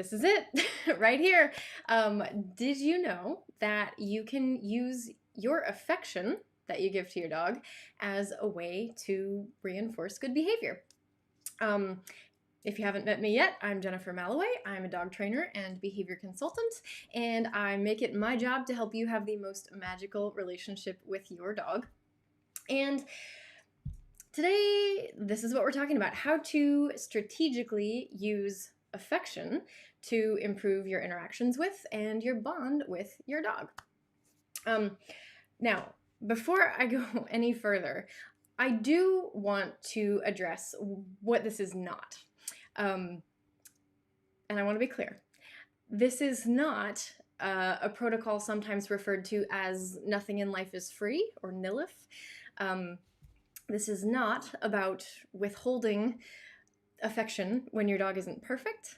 This is it right here. Did you know that you can use your affection that you give to your dog as a way to reinforce good behavior? If you haven't met me yet, I'm Jennifer Malloway. I'm a dog trainer and behavior consultant, and I make it my job to help you have the most magical relationship with your dog. And today, this is what we're talking about: how to strategically use affection to improve your interactions with and your bond with your dog. Now, before I go any further, I do want to address what this is not. And I want to be clear. This is not a protocol sometimes referred to as nothing in life is free, or NILIF. This is not about withholding affection when your dog isn't perfect.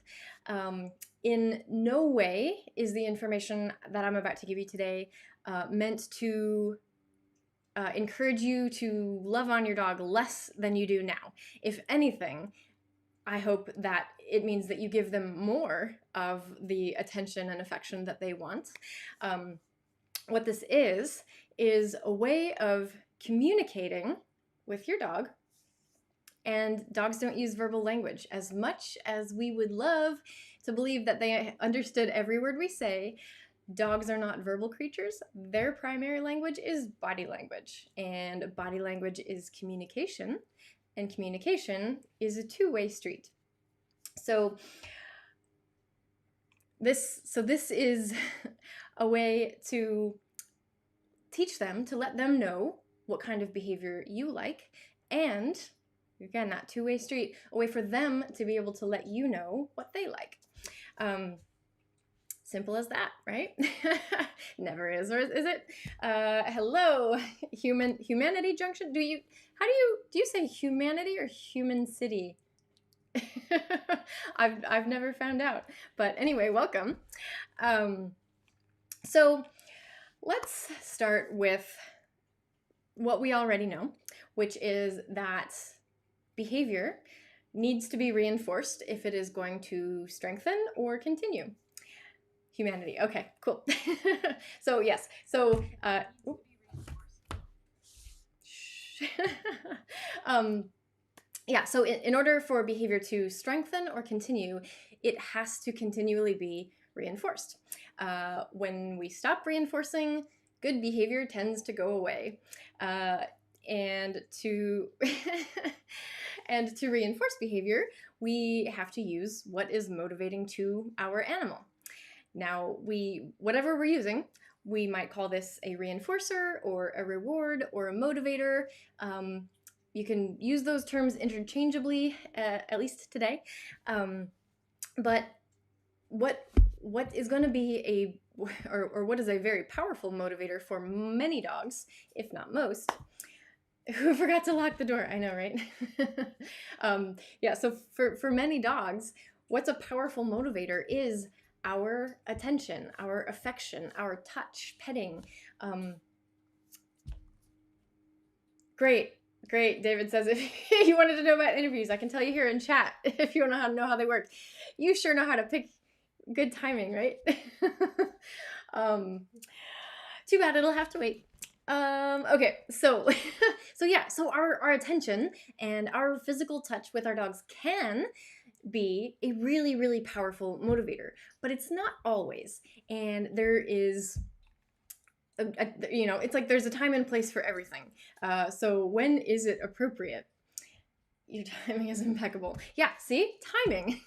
In no way is the information that I'm about to give you today meant to encourage you to love on your dog less than you do now. If anything, I hope that it means that you give them more of the attention and affection that they want. What this is a way of communicating with your dog. And dogs don't use verbal language. As much as we would love to believe that they understood every word we say, dogs are not verbal creatures. Their primary language is body language. And body language is communication. And communication is a two-way street. So this is a way to teach them, to let them know what kind of behavior you like, and again, that two-way street, a way for them to be able to let you know what they like. Simple as that, right? Never is, or is it? Hello, humanity junction. Do you say humanity or human city? I've never found out, but anyway, welcome. So let's start with what we already know, which is that behavior needs to be reinforced if it is going to strengthen or continue. Humanity. Okay, cool. So yes. So yeah, so in order for behavior to strengthen or continue, it has to continually be reinforced. When we stop reinforcing, good behavior tends to go away. And to and to reinforce behavior, we have to use what is motivating to our animal. Now, whatever we're using, we might call this a reinforcer or a reward or a motivator. You can use those terms interchangeably, at least today. But what is going to be what is a very powerful motivator for many dogs, if not most? Who forgot to lock the door? I know, right? Yeah, so for many dogs, what's a powerful motivator is our attention, our affection, our touch, petting. Great. David says, if you wanted to know about interviews, I can tell you here in chat if you want to know how they work. You sure know how to pick good timing, right? Too bad it'll have to wait. Okay, so so our attention and our physical touch with our dogs can be a really, really powerful motivator, but it's not always. And there is it's like there's a time and place for everything. So when is it appropriate? Your timing is impeccable. Yeah, see? Timing.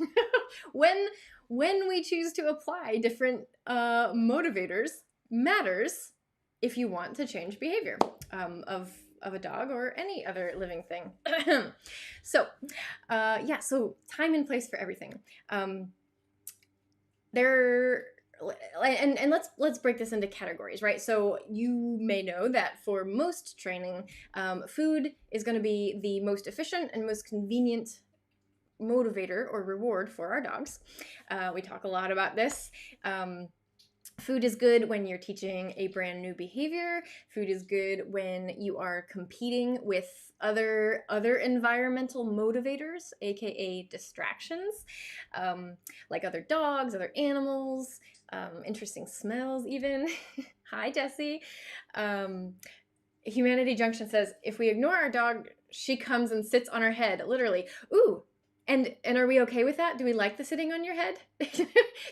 When we choose to apply different motivators matters if you want to change behavior of a dog or any other living thing. So time and place for everything. Let's break this into categories, right? So you may know that for most training, food is going to be the most efficient and most convenient motivator or reward for our dogs. We talk a lot about this. Food is good when you're teaching a brand new behavior. Food is good when you are competing with other environmental motivators, aka distractions, like other dogs, other animals, interesting smells even. Hi, Jessie. Humanity Junction says, if we ignore our dog, she comes and sits on our head, literally. Ooh, and are we okay with that? Do we like the sitting on your head?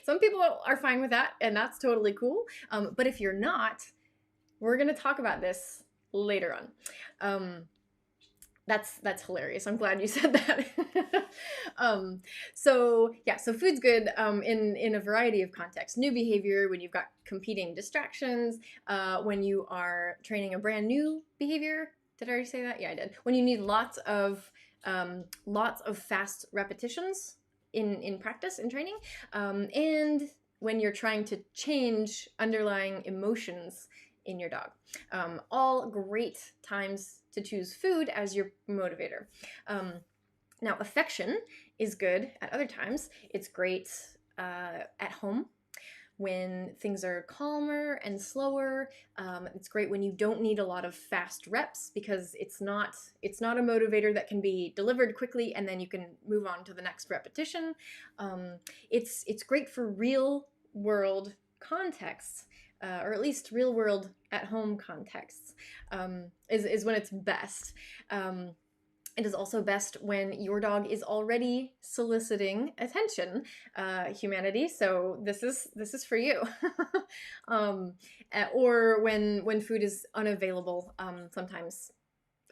Some people are fine with that, and that's totally cool. But if you're not, we're gonna talk about this later on. That's hilarious. I'm glad you said that. So food's good in a variety of contexts. New behavior, when you've got competing distractions, when you are training a brand new behavior. Did I already say that? Yeah, I did. When you need lots of fast repetitions in practice, in training, and when you're trying to change underlying emotions in your dog. All great times to choose food as your motivator. Now, affection is good at other times. It's great at home when things are calmer and slower. It's great when you don't need a lot of fast reps, because it's not a motivator that can be delivered quickly and then you can move on to the next repetition. It's great for real world contexts, or at least real world at home contexts, is when it's best. It is also best when your dog is already soliciting attention, humanity. So this is for you. Or when food is unavailable, sometimes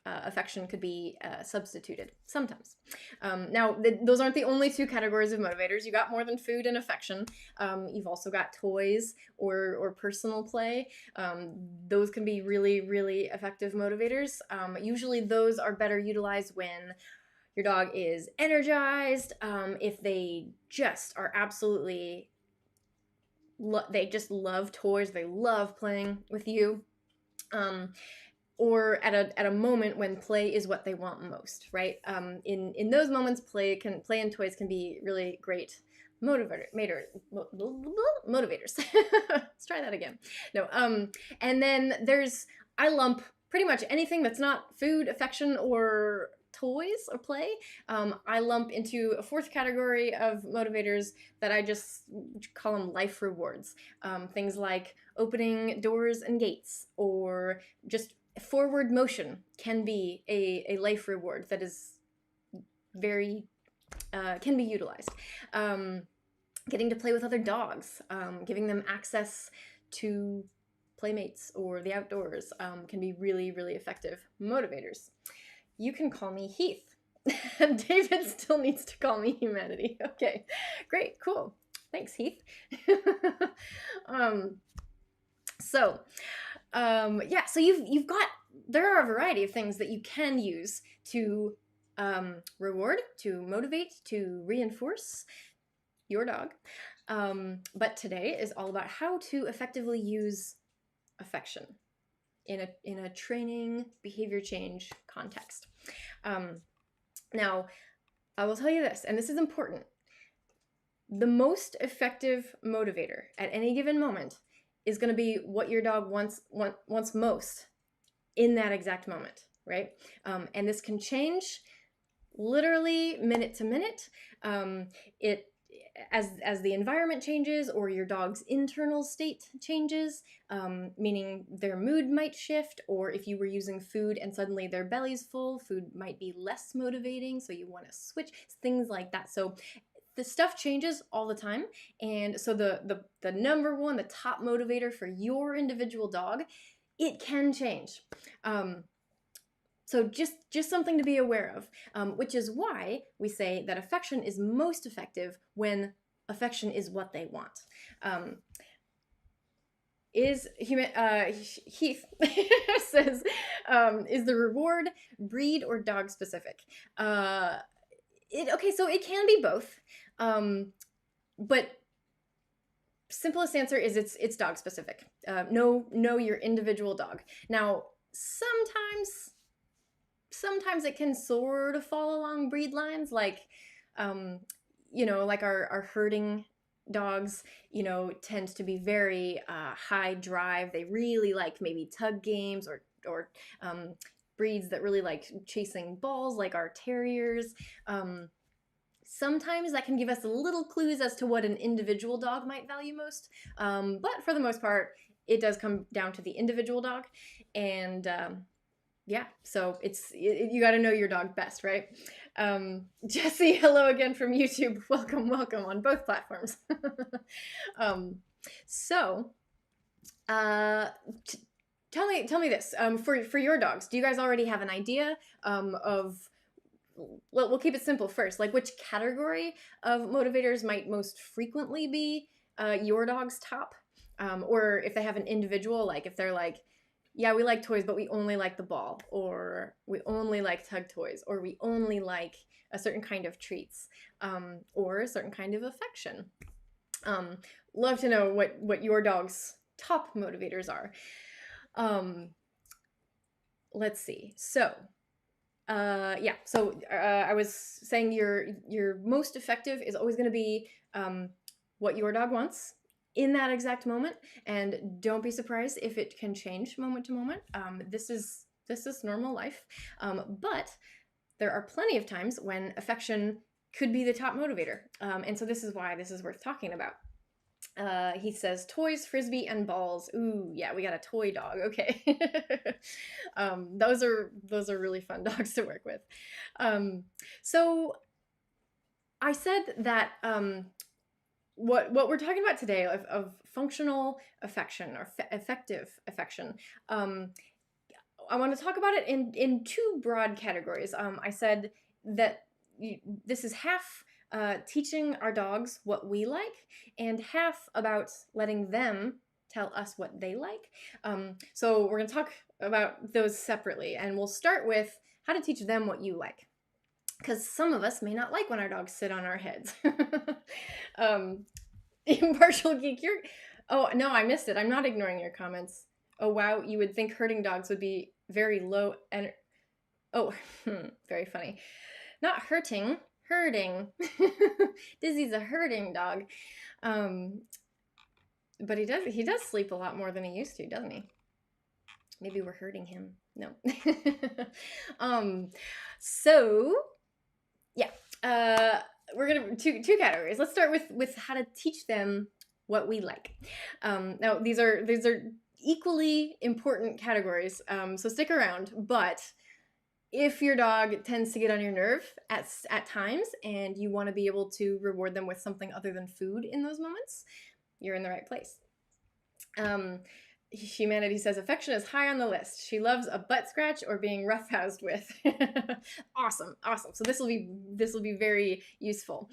affection could be substituted. Sometimes. Now, those aren't the only two categories of motivators. You got more than food and affection. You've also got toys or personal play. Those can be really, really effective motivators. Usually those are better utilized when your dog is energized, if they just are absolutely, they just love toys, they love playing with you. Or at a moment when play is what they want most, right? In those moments, play and toys can be really great motivators. Let's try that again. No. And then I lump pretty much anything that's not food, affection, or toys or play. I lump into a fourth category of motivators that I just call them life rewards. Things like opening doors and gates, or just forward motion can be a life reward that is very, can be utilized. Getting to play with other dogs, giving them access to playmates or the outdoors, can be really, really effective motivators. You can call me Heath. David still needs to call me Humanity. Okay, great, cool. Thanks, Heath. So you've got, there are a variety of things that you can use to reward, to motivate, to reinforce your dog. But today is all about how to effectively use affection in a training behavior change context. Now, I will tell you this, and this is important. The most effective motivator at any given moment is going to be what your dog wants most in that exact moment, right? And this can change literally minute to minute. As the environment changes or your dog's internal state changes, meaning their mood might shift, or if you were using food and suddenly their belly's full, food might be less motivating, so you want to switch, things like that. So the stuff changes all the time, and so the number one, the top motivator for your individual dog, it can change. So just something to be aware of, which is why we say that affection is most effective when affection is what they want. Heath says, is the reward breed or dog specific? Okay, so it can be both, but simplest answer is it's dog specific. Know your individual dog. Now, sometimes it can sort of fall along breed lines, like, like our herding dogs, you know, tend to be very high drive. They really like maybe tug games or breeds that really like chasing balls, like our terriers. Sometimes that can give us little clues as to what an individual dog might value most. But for the most part, it does come down to the individual dog. And yeah, so you got to know your dog best, right? Jesse, hello again from YouTube. Welcome, welcome on both platforms. um, so, tell me this. For your dogs, do you guys already have an idea of? Well, we'll keep it simple first. Like, which category of motivators might most frequently be your dog's top? Or if they have an individual, like if they're like, yeah, we like toys, but we only like the ball, or we only like tug toys, or we only like a certain kind of treats, or a certain kind of affection. Love to know what your dog's top motivators are. Let's see. So, yeah. So I was saying your most effective is always going to be what your dog wants in that exact moment, and don't be surprised if it can change moment to moment. This is normal life, but there are plenty of times when affection could be the top motivator, and so this is why this is worth talking about. He says toys, frisbee, and balls. Ooh, yeah, we got a toy dog. Okay. Those are really fun dogs to work with. So I said that what we're talking about today of functional affection or effective affection. I want to talk about it in two broad categories. I said that this is half teaching our dogs what we like, and half about letting them tell us what they like. So we're going to talk about those separately, and we'll start with how to teach them what you like, because some of us may not like when our dogs sit on our heads. Impartial Geek, oh no, I missed it. I'm not ignoring your comments. Oh wow, you would think herding dogs would be very low and oh, very funny. Not hurting. Herding. Dizzy's a herding dog. But he does sleep a lot more than he used to, doesn't he? Maybe we're hurting him. No. So yeah. We're gonna two categories. Let's start with how to teach them what we like. Now these are equally important categories. So stick around, but if your dog tends to get on your nerve at times and you want to be able to reward them with something other than food in those moments, you're in the right place. Humanity says affection is high on the list. She loves a butt scratch or being roughhoused with. Awesome. So this will be very useful.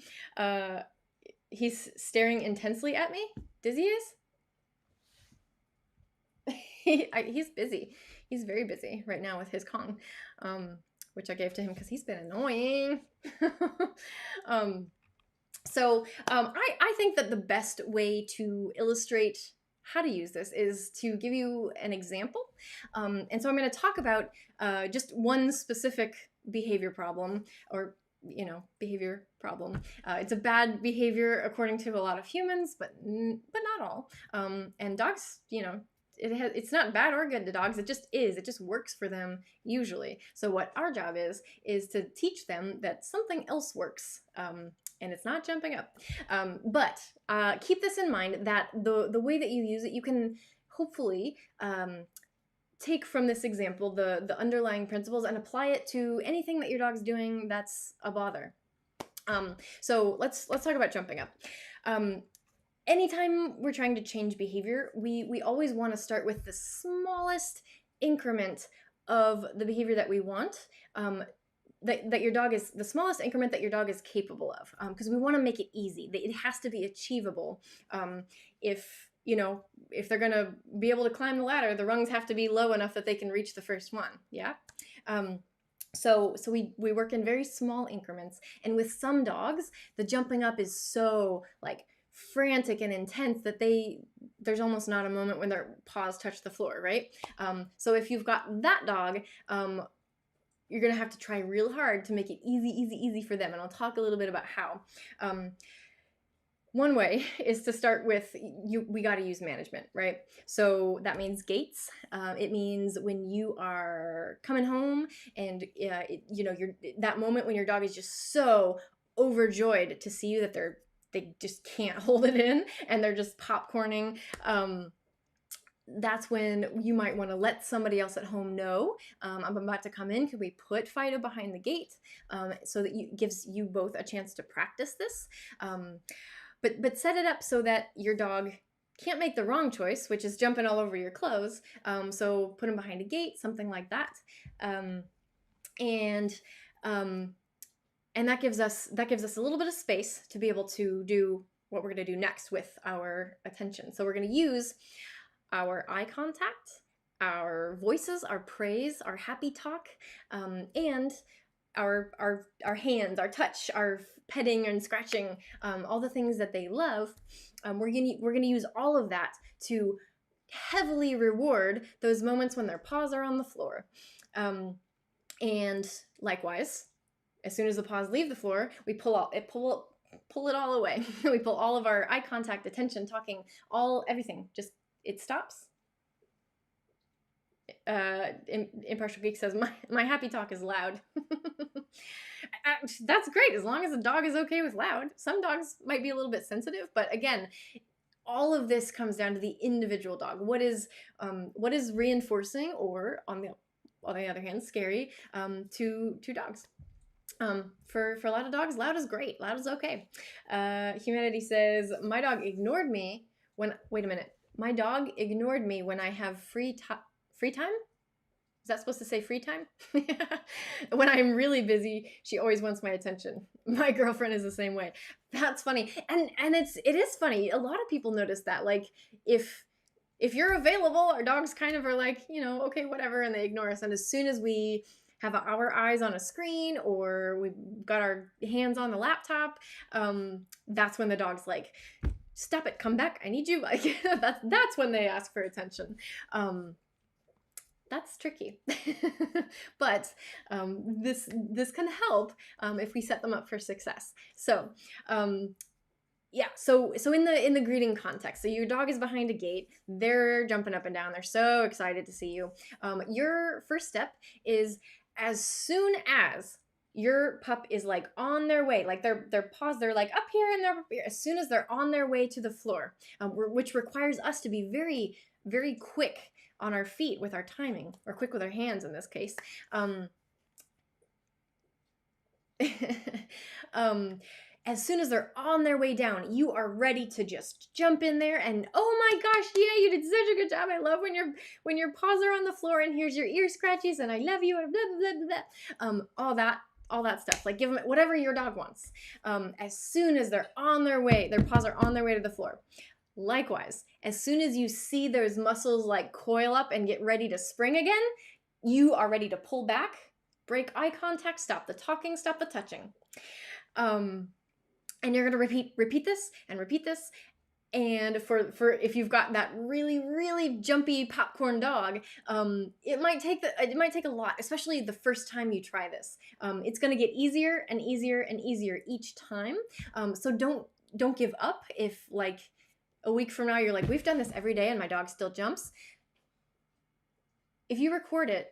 He's staring intensely at me. Dizzy is? He's busy. He's very busy right now with his Kong, which I gave to him because he's been annoying. So I think that the best way to illustrate how to use this is to give you an example. And so I'm going to talk about just one specific behavior problem, or behavior problem. It's a bad behavior according to a lot of humans, but not all. And dogs, it's not bad or good to dogs. It just is. It just works for them usually. So what our job is to teach them that something else works. And it's not jumping up. But keep this in mind, that the way that you use it, you can hopefully take from this example the underlying principles and apply it to anything that your dog's doing that's a bother. So let's talk about jumping up. Anytime we're trying to change behavior, we always want to start with the smallest increment of the behavior that we want. That your dog is the smallest increment that your dog is capable of, because we want to make it easy. It has to be achievable. If they're gonna be able to climb the ladder, the rungs have to be low enough that they can reach the first one. Yeah. So we work in very small increments, and with some dogs, the jumping up is so like frantic and intense that there's almost not a moment when their paws touch the floor, right? So if you've got that dog, you're going to have to try real hard to make it easy for them. And I'll talk a little bit about how. One way is to start with we got to use management, right? So that means gates. It means when you are coming home and you're that moment when your dog is just so overjoyed to see you that they just can't hold it in and they're just popcorning. That's when you might want to let somebody else at home know, I'm about to come in. Could we put Fido behind the gate, so that gives you both a chance to practice this. But set it up so that your dog can't make the wrong choice, which is jumping all over your clothes. So put him behind a gate, something like that, and that gives us a little bit of space to be able to do what we're going to do next with our attention. So we're going to use our eye contact, our voices, our praise, our happy talk, and our hands, our touch, our petting and scratching, all the things that they love. We're gonna use all of that to heavily reward those moments when their paws are on the floor. And likewise, as soon as the paws leave the floor, we pull it all away. We pull all of our eye contact, attention, talking, everything. Just it stops. Impartial Geek says, my happy talk is loud. That's great, as long as the dog is okay with loud. Some dogs might be a little bit sensitive, but again, all of this comes down to the individual dog. What is reinforcing, or on the other hand, scary to dogs. For a lot of dogs, loud is great. Loud is okay. Humanity says, my dog ignored me when. Wait a minute. My dog ignored me when I have free time. Is that supposed to say free time? When I'm really busy, she always wants my attention. My girlfriend is the same way. That's funny. And it is funny. A lot of people notice that. Like, if you're available, our dogs kind of are like, okay, whatever, and they ignore us. And as soon as we have our eyes on a screen or we've got our hands on the laptop, that's when the dog's like, stop it, come back, I need you. Like, that's when they ask for attention. That's tricky. But this can help if we set them up for success. So yeah, so in the greeting context, so your dog is behind a gate, they're jumping up and down, they're so excited to see you. Your first step is, as soon as your pup is like on their way, like their paws, they're like up here and they're up here, as soon as they're on their way to the floor, which requires us to be very, very quick on our feet with our timing, or quick with our hands in this case. As soon as they're on their way down, you are ready to just jump in there and, oh my gosh, yeah, you did such a good job. I love when your paws are on the floor and here's your ear scratches and I love you and blah, blah, blah, blah. All that stuff. Like, give them whatever your dog wants. As soon as they're on their way, their paws are on their way to the floor. Likewise, as soon as you see those muscles like coil up and get ready to spring again, you are ready to pull back, break eye contact, stop the talking, stop the touching. And you're going to repeat this and repeat this. And for if you've got that really, really jumpy popcorn dog, it might take a lot, especially the first time you try this. It's going to get easier and easier and easier each time. So don't give up if, like, a week from now you're like, we've done this every day and my dog still jumps. If you record it,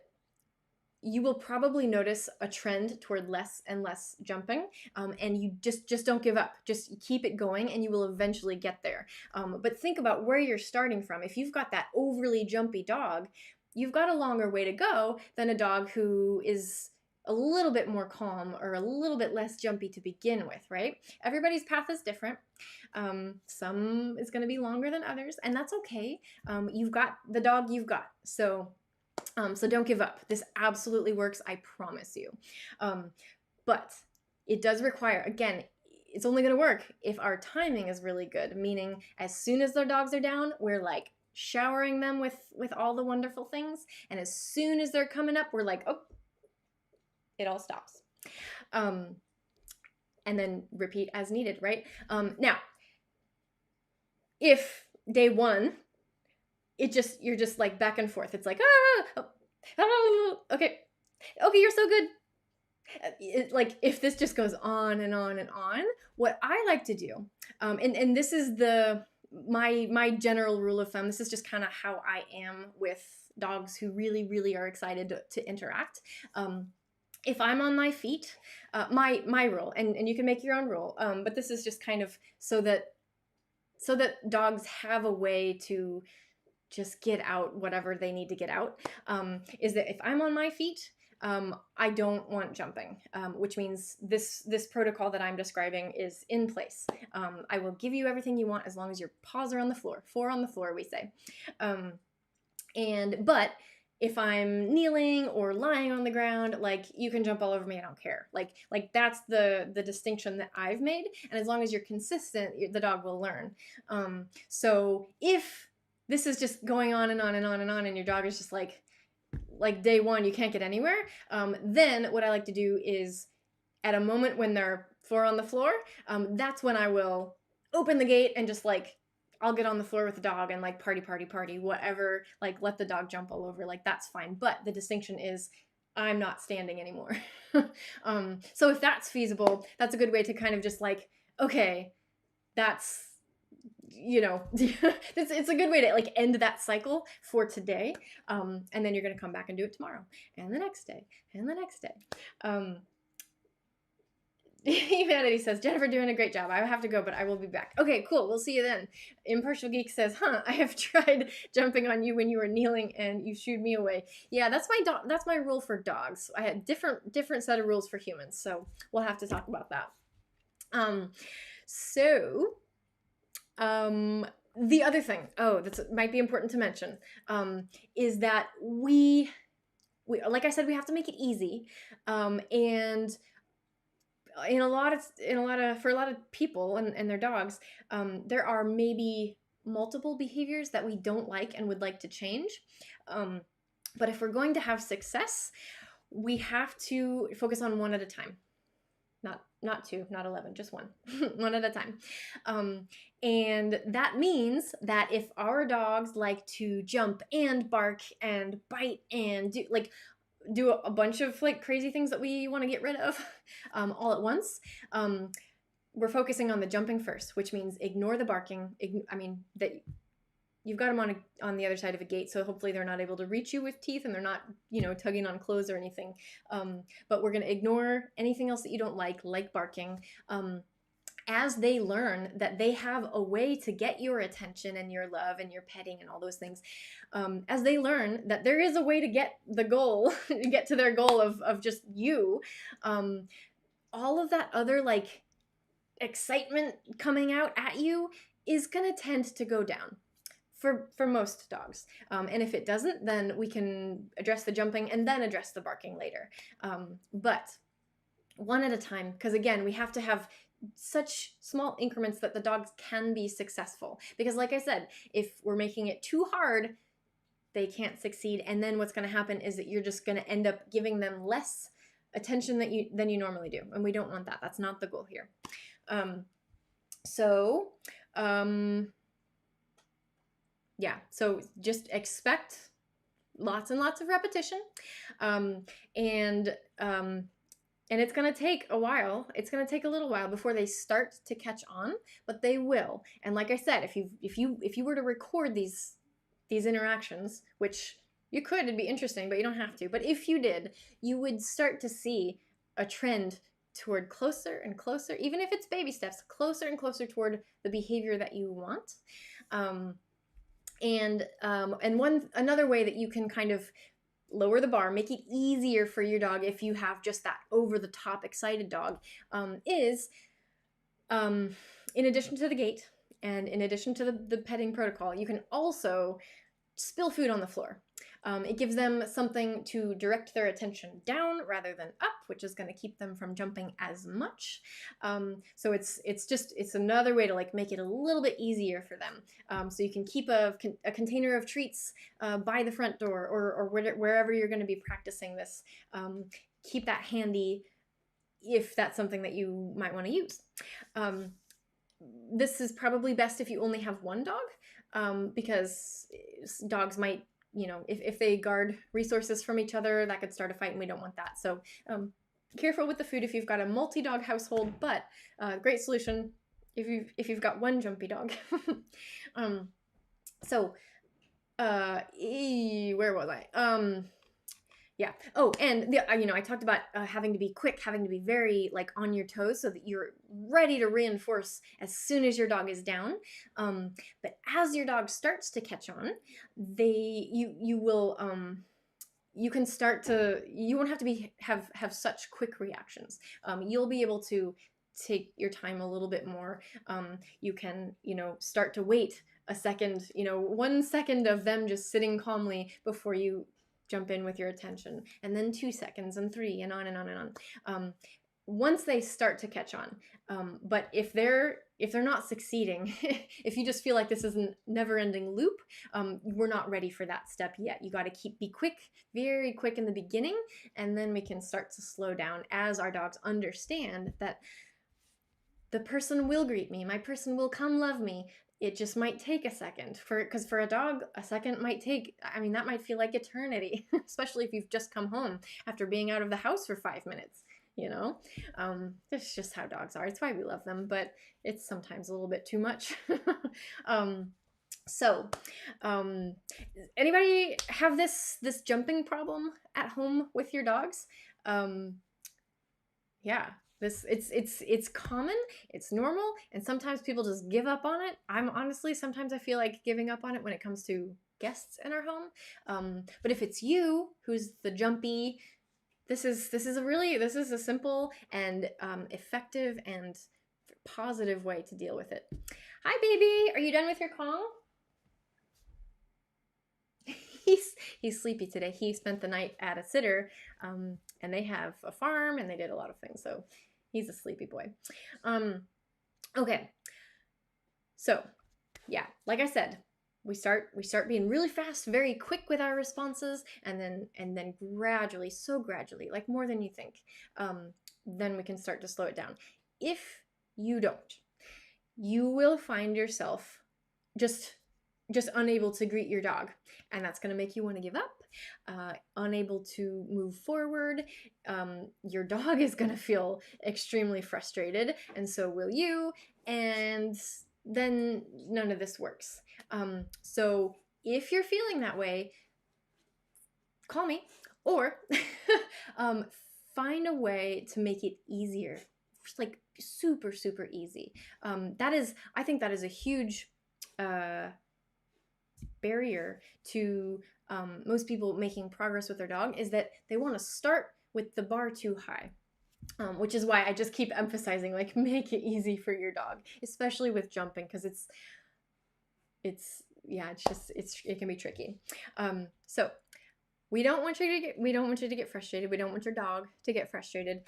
you will probably notice a trend toward less and less jumping, and you just don't give up. Just keep it going and you will eventually get there. But think about where you're starting from. If you've got that overly jumpy dog, you've got a longer way to go than a dog who is a little bit more calm or a little bit less jumpy to begin with, right? Everybody's path is different. Some is going to be longer than others, and that's okay. You've got the dog you've got. So don't give up. This absolutely works, I promise you. But it does require, again, it's only going to work if our timing is really good, meaning as soon as their dogs are down, we're like showering them with all the wonderful things. And as soon as they're coming up, we're like, oh, it all stops. And then repeat as needed, right? Now, if day one, you're just like back and forth. It's like, okay, you're so good. Like, if this just goes on and on and on, what I like to do, and this is my general rule of thumb. This is just kind of how I am with dogs who really are excited to interact. If I'm on my feet, my rule, and you can make your own rule, but this is just kind of so that dogs have a way to just get out whatever they need to get out, is that if I'm on my feet, I don't want jumping, which means this protocol that I'm describing is in place. I will give you everything you want as long as your paws are on the floor. 4 on the floor, we say. But if I'm kneeling or lying on the ground, like, you can jump all over me, I don't care. Like that's the distinction that I've made. And as long as you're consistent, the dog will learn. So if this is just going on and on and on and on, and your dog is just like day one, you can't get anywhere, then what I like to do is, at a moment when they're 4 on the floor, that's when I will open the gate and just like, I'll get on the floor with the dog and like party, whatever, like let the dog jump all over, like that's fine. But the distinction is I'm not standing anymore. So if that's feasible, that's a good way to kind of just like, okay, that's, it's a good way to like end that cycle for today. And then you're going to come back and do it tomorrow and the next day and the next day. Humanity says, Jennifer, doing a great job. I have to go, but I will be back. Okay, cool. We'll see you then. Impartial Geek says, I have tried jumping on you when you were kneeling and you shooed me away. Yeah, that's my rule for dogs. I had different set of rules for humans, so we'll have to talk about that. The other thing, that might be important to mention, is that we like I said, we have to make it easy, and for a lot of people and their dogs, there are maybe multiple behaviors that we don't like and would like to change. But if we're going to have success, we have to focus on one at a time. Not 2, not 11, just 1, one at a time. And that means that if our dogs like to jump and bark and bite and do a bunch of like crazy things that we want to get rid of, all at once, we're focusing on the jumping first, which means ignore the barking. That you've got them on the other side of a gate, so hopefully they're not able to reach you with teeth and they're not, tugging on clothes or anything. But we're going to ignore anything else that you don't like barking. As they learn that they have a way to get your attention and your love and your petting and all those things, as they learn that there is a way to get the goal, get to their goal of just you, all of that other like excitement coming out at you is going to tend to go down for most dogs. And if it doesn't, then we can address the jumping and then address the barking later. But one at a time, because again, we have to have such small increments that the dogs can be successful. Because like I said, if we're making it too hard, they can't succeed. And then what's going to happen is that you're just going to end up giving them less attention than you normally do. And we don't want that. That's not the goal here. So just expect lots and lots of repetition. And it's going to take a while. It's going to take a little while before they start to catch on, but they will. And like I said, if you were to record these interactions, which you could, it'd be interesting, but you don't have to. But if you did, you would start to see a trend toward closer and closer, even if it's baby steps, closer and closer toward the behavior that you want. And another way that you can kind of lower the bar, make it easier for your dog if you have just that over-the-top excited dog, is in addition to the gate and in addition to the petting protocol, you can also spill food on the floor. It gives them something to direct their attention down rather than up, which is going to keep them from jumping as much. So it's another way to like make it a little bit easier for them. So you can keep a container of treats by the front door or wherever you're going to be practicing this. Keep that handy if that's something that you might want to use. This is probably best if you only have one dog, because dogs might, if they guard resources from each other, that could start a fight and we don't want that. So careful with the food if you've got a multi-dog household, but great solution if you've got one jumpy dog. So where was I? Yeah. Oh, and I talked about having to be quick, having to be very like on your toes so that you're ready to reinforce as soon as your dog is down. But as your dog starts to catch on, you will you can start to, you won't have to have such quick reactions. You'll be able to take your time a little bit more. You can start to wait a second, 1 second of them just sitting calmly before you jump in with your attention, and then 2 seconds and 3, and on and on and on. Once they start to catch on, but if they're not succeeding, if you just feel like this is a never-ending loop, we're not ready for that step yet. You got to be quick, very quick in the beginning, and then we can start to slow down as our dogs understand that the person will greet me, my person will come love me. It just might take a second, because for a dog, a second might take, that might feel like eternity, especially if you've just come home after being out of the house for 5 minutes, That's just how dogs are. It's why we love them, but it's sometimes a little bit too much. Anybody have this jumping problem at home with your dogs? Yeah. It's common, it's normal, and sometimes people just give up on it. Sometimes I feel like giving up on it when it comes to guests in our home. But if it's you who's the jumpy, this is a simple and effective and positive way to deal with it. Hi, baby. Are you done with your Kong? He's sleepy today. He spent the night at a sitter, and they have a farm and they did a lot of things, so he's a sleepy boy. Okay. So, yeah, like I said, we start being really fast, very quick with our responses, and then gradually, so gradually, like more than you think, then we can start to slow it down. If you don't, you will find yourself just unable to greet your dog, and that's going to make you want to give up, unable to move forward. Your dog is going to feel extremely frustrated, and so will you, and then none of this works. So if you're feeling that way, call me, or find a way to make it easier, like super, super easy. I think that is a huge barrier to most people making progress with their dog, is that they want to start with the bar too high, which is why I just keep emphasizing, like, make it easy for your dog, especially with jumping, because it can be tricky. So we don't want you to get frustrated. We don't want your dog to get frustrated,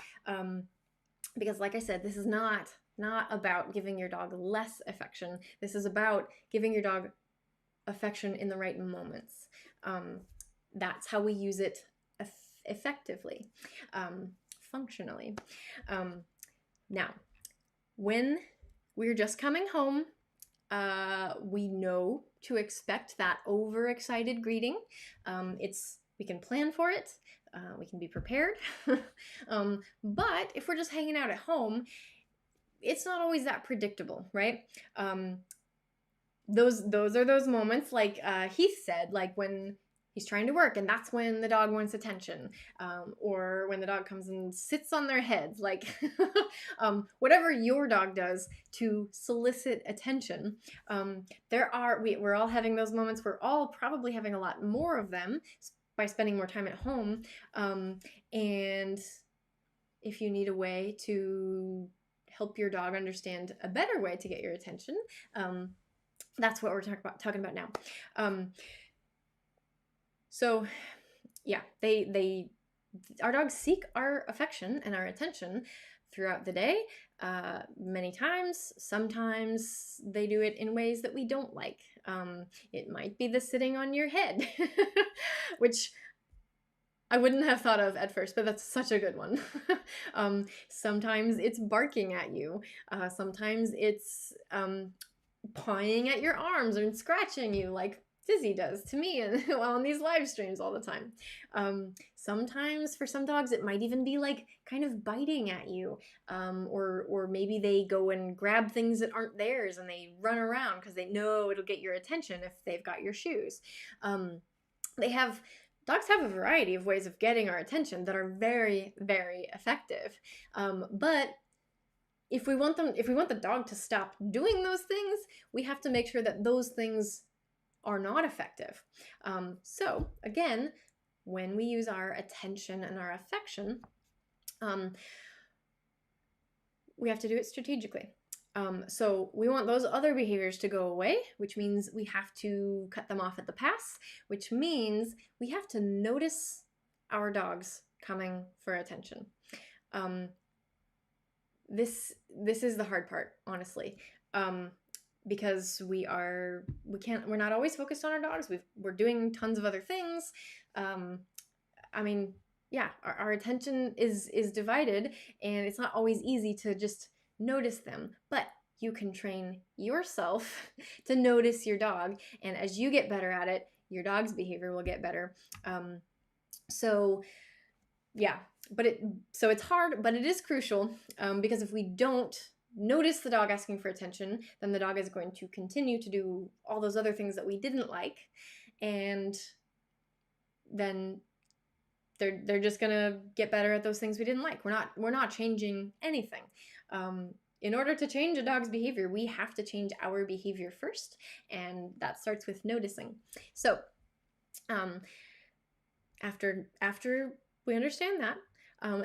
because like I said, this is not about giving your dog less affection. This is about giving your dog affection in the right moments. That's how we use it effectively, functionally. Now, when we're just coming home, we know to expect that overexcited greeting. We can plan for it. We can be prepared. But if we're just hanging out at home, it's not always that predictable, right? Those are those moments, like Heath said, like when he's trying to work and that's when the dog wants attention, or when the dog comes and sits on their heads, like whatever your dog does to solicit attention. We're all having those moments. We're all probably having a lot more of them by spending more time at home. And if you need a way to help your dog understand a better way to get your attention, that's what we're talking about now. So yeah, our dogs seek our affection and our attention throughout the day, many times. Sometimes they do it in ways that we don't like. It might be the sitting on your head, which I wouldn't have thought of at first, but that's such a good one. Sometimes it's barking at you. Sometimes it's pawing at your arms and scratching you, like, Dizzy does to me and well, on these live streams all the time. Sometimes for some dogs, it might even be like kind of biting at you, or maybe they go and grab things that aren't theirs and they run around because they know it'll get your attention if they've got your shoes. Dogs have a variety of ways of getting our attention that are very, very effective. But if we want the dog to stop doing those things, we have to make sure that those things are not effective. So again, when we use our attention and our affection, we have to do it strategically. So we want those other behaviors to go away, which means we have to cut them off at the pass, which means we have to notice our dogs coming for attention. This is the hard part, honestly, because we're not always focused on our dogs. We're doing tons of other things. I mean, yeah, our attention is divided, and it's not always easy to just notice them, but you can train yourself to notice your dog, and as you get better at it, your dog's behavior will get better. So it's hard, but it is crucial, because if we don't notice the dog asking for attention, then the dog is going to continue to do all those other things that we didn't like, and then they're just gonna get better at those things we didn't like. We're not changing anything. In order to change a dog's behavior, we have to change our behavior first, and that starts with noticing. So, after we understand that,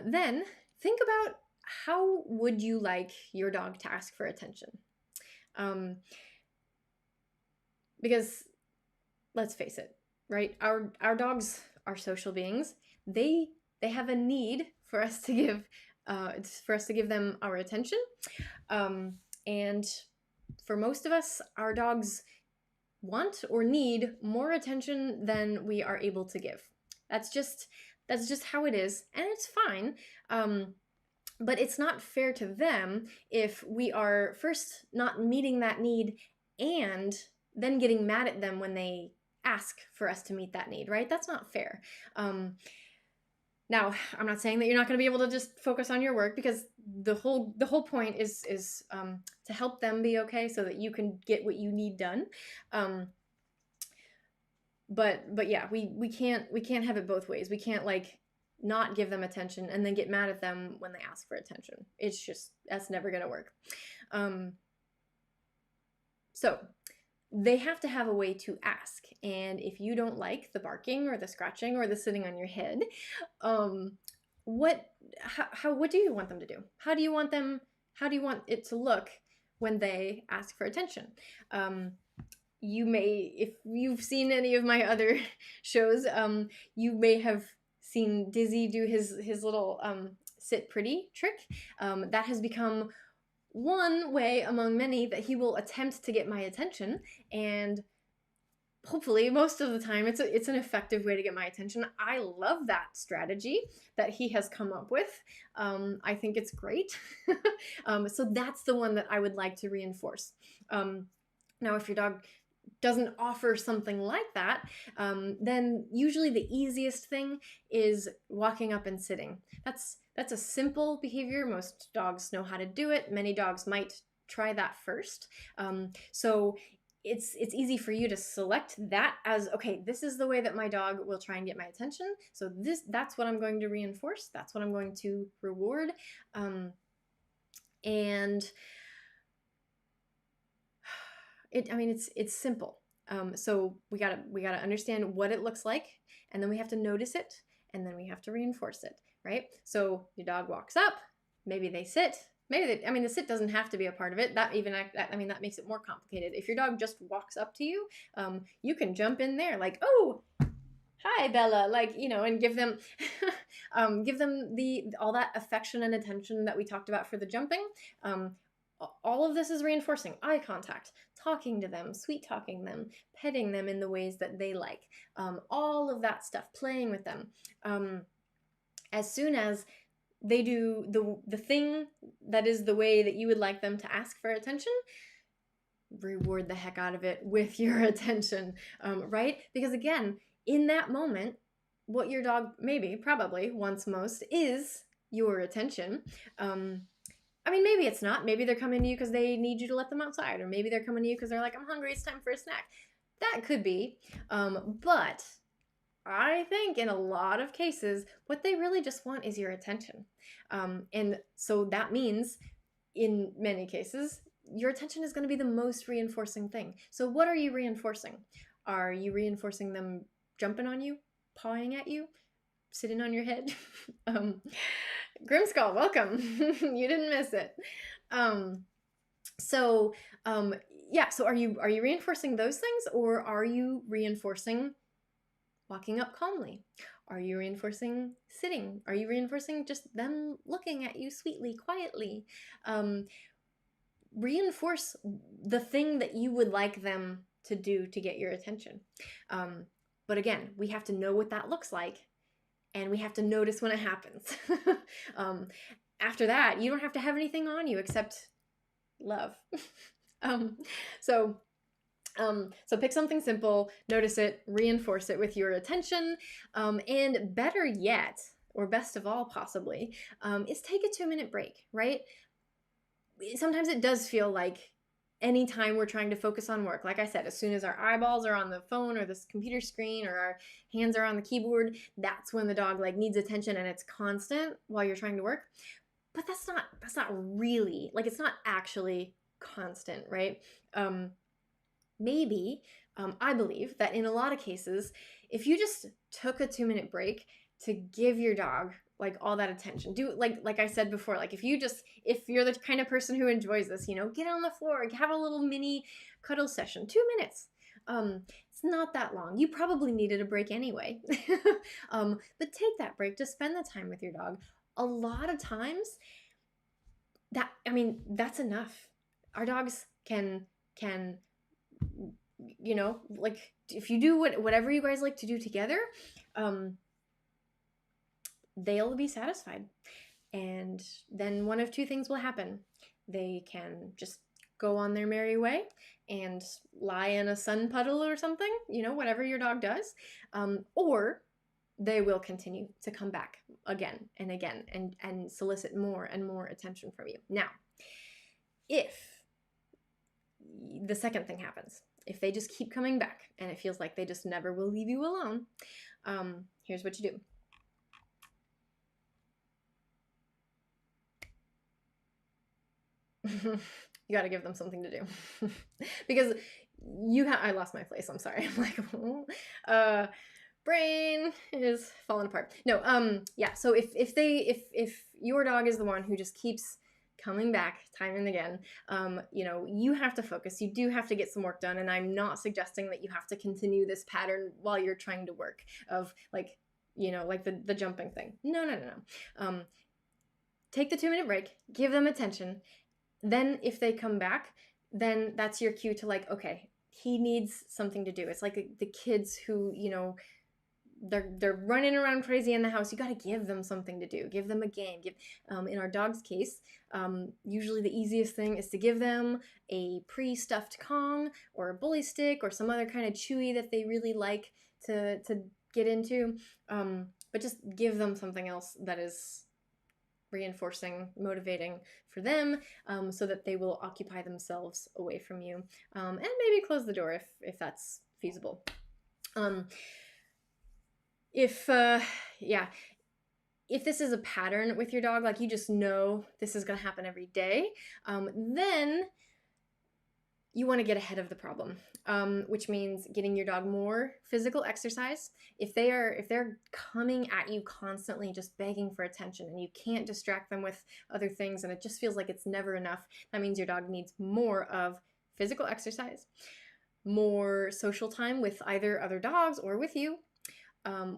then think about how would you like your dog to ask for attention? Because let's face it, right? Our dogs are social beings. They have a need for us to give them our attention, and for most of us, our dogs want or need more attention than we are able to give. That's just how it is, and it's fine. But it's not fair to them if we are first not meeting that need and then getting mad at them when they ask for us to meet that need, right? That's not fair. Now, I'm not saying that you're not going to be able to just focus on your work, because the whole point is to help them be okay so that you can get what you need done. But yeah, we can't have it both ways. We can't like not give them attention and then get mad at them when they ask for attention. It's just, that's never going to work. So they have to have a way to ask. And if you don't like the barking or the scratching or the sitting on your head, what do you want them to do? How do you want it to look when they ask for attention? You may, if you've seen any of my other shows, you may have seen Dizzy do his little sit pretty trick. That has become one way among many that he will attempt to get my attention, and hopefully most of the time it's an effective way to get my attention. I love that strategy that he has come up with. I think it's great. So that's the one that I would like to reinforce. Now, if your dog doesn't offer something like that, then usually the easiest thing is walking up and sitting. That's a simple behavior. Most dogs know how to do it. Many dogs might try that first. So it's easy for you to select that as, okay, this is the way that my dog will try and get my attention. So that's what I'm going to reinforce. That's what I'm going to reward. And it's simple. So we gotta understand what it looks like, and then we have to notice it, and then we have to reinforce it, right? So your dog walks up, maybe they sit, the sit doesn't have to be a part of it. That makes it more complicated. If your dog just walks up to you, you can jump in there like, oh, hi Bella, and give them all that affection and attention that we talked about for the jumping. All of this is reinforcing eye contact, talking to them, sweet talking them, petting them in the ways that they like, all of that stuff, playing with them. As soon as they do the thing that is the way that you would like them to ask for attention, reward the heck out of it with your attention, right? Because again, in that moment, what your dog probably wants most is your attention. I mean, maybe it's not. Maybe they're coming to you because they need you to let them outside, or maybe they're coming to you because they're like, I'm hungry, it's time for a snack. That could be. But I think in a lot of cases, what they really just want is your attention. And so that means in many cases, your attention is going to be the most reinforcing thing. So what are you reinforcing? Are you reinforcing them jumping on you, pawing at you, sitting on your head? Grimskull, welcome. You didn't miss it. So are you reinforcing those things, or are you reinforcing walking up calmly? Are you reinforcing sitting? Are you reinforcing just them looking at you sweetly, quietly? Reinforce the thing that you would like them to do to get your attention. But again, we have to know what that looks like, and we have to notice when it happens. After that, you don't have to have anything on you except love. So pick something simple, notice it, reinforce it with your attention, and better yet, or best of all possibly, is take a 2-minute break, right? Sometimes it does feel like anytime we're trying to focus on work, like I said, as soon as our eyeballs are on the phone or this computer screen, or our hands are on the keyboard, that's when the dog needs attention, and it's constant while you're trying to work. But that's not really, it's not actually constant, right? Maybe, I believe that in a lot of cases, if you just took a 2-minute break to give your dog all that attention, do like I said before, if you're the kind of person who enjoys this, get on the floor, have a little mini cuddle session, 2 minutes. It's not that long. You probably needed a break anyway. But take that break to spend the time with your dog. A lot of times that's enough. Our dogs can if you do whatever you guys like to do together, they'll be satisfied. And then one of two things will happen. They can just go on their merry way and lie in a sun puddle or something, whatever your dog does, or they will continue to come back again and again and solicit more and more attention from you. Now, if the second thing happens, if they just keep coming back and it feels like they just never will leave you alone, here's what you do. You got to give them something to do. Because I lost my place. I'm sorry. I'm brain is falling apart. No, yeah. So if your dog is the one who just keeps coming back time and again, you have to focus. You do have to get some work done. And I'm not suggesting that you have to continue this pattern while you're trying to work of the jumping thing. No. Take the 2-minute break, give them attention. Then if they come back, then that's your cue to okay, he needs something to do. It's like the kids who, they're running around crazy in the house. You got to give them something to do. Give them a game. In our dog's case, usually the easiest thing is to give them a pre-stuffed Kong or a bully stick or some other kind of chewy that they really like to get into. But just give them something else that is reinforcing, motivating for them, so that they will occupy themselves away from you, and maybe close the door if that's feasible. If this is a pattern with your dog, you just know this is going to happen every day, then you want to get ahead of the problem, which means getting your dog more physical exercise. If they're coming at you constantly, just begging for attention, and you can't distract them with other things, and it just feels like it's never enough, that means your dog needs more of physical exercise, more social time with either other dogs or with you.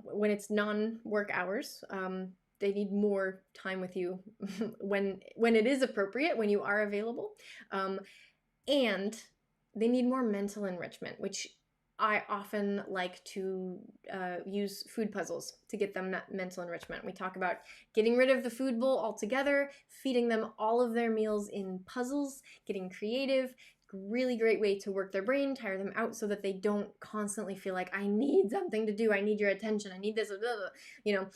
When it's non-work hours, they need more time with you when it is appropriate, when you are available. And they need more mental enrichment, which I often like to use food puzzles to get them mental enrichment. We talk about getting rid of the food bowl altogether, feeding them all of their meals in puzzles, getting creative, really great way to work their brain, tire them out, so that they don't constantly feel like, I need something to do, I need your attention, I need this, blah, blah, blah. You know,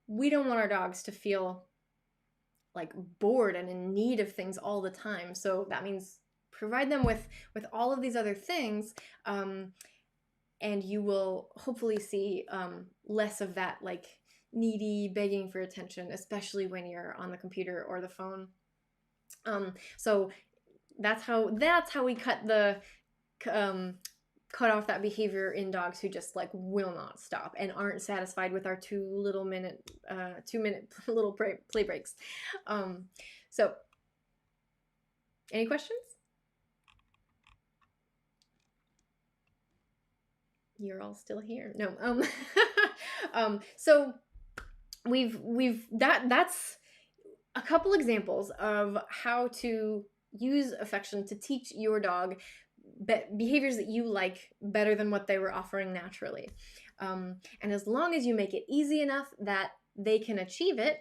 we don't want our dogs to feel like bored and in need of things all the time. So that means provide them with all of these other things, and you will hopefully see less of that like needy begging for attention, especially when you're on the computer or the phone. So that's how we cut off that behavior in dogs who just like will not stop and aren't satisfied with our 2 minute little play breaks. So any questions? You're all still here. No. So that's a couple examples of how to use affection to teach your dog behaviors that you like better than what they were offering naturally. And as long as you make it easy enough that they can achieve it,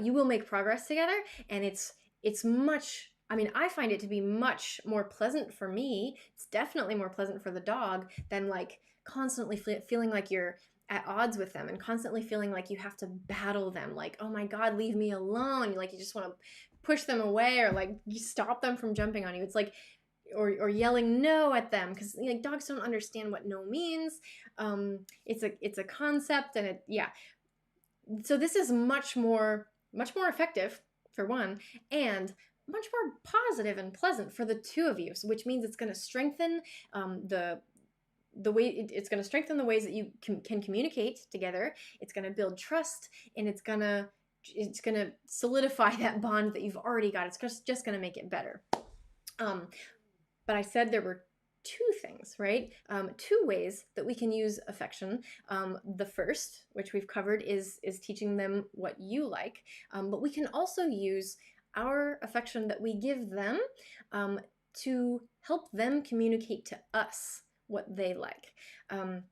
you will make progress together. And it's much, I mean, I find it to be much more pleasant for me. It's definitely more pleasant for the dog than like constantly feeling like you're at odds with them and constantly feeling like you have to battle them. Like, oh my God, leave me alone. Like you just want to push them away, or like you stop them from jumping on you. It's like, or yelling no at them, because like dogs don't understand what no means. It's a concept, and so this is much more effective for one, and much more positive and pleasant for the two of you. So which means it's going to strengthen the way it's going to strengthen the ways that you can communicate together. It's going to build trust, and it's going to solidify that bond that you've already got. It's just going to make it better. But I said there were two things, right? Two ways that we can use affection. The first, which we've covered, is teaching them what you like. But we can also use our affection that we give them to help them communicate to us what they like. And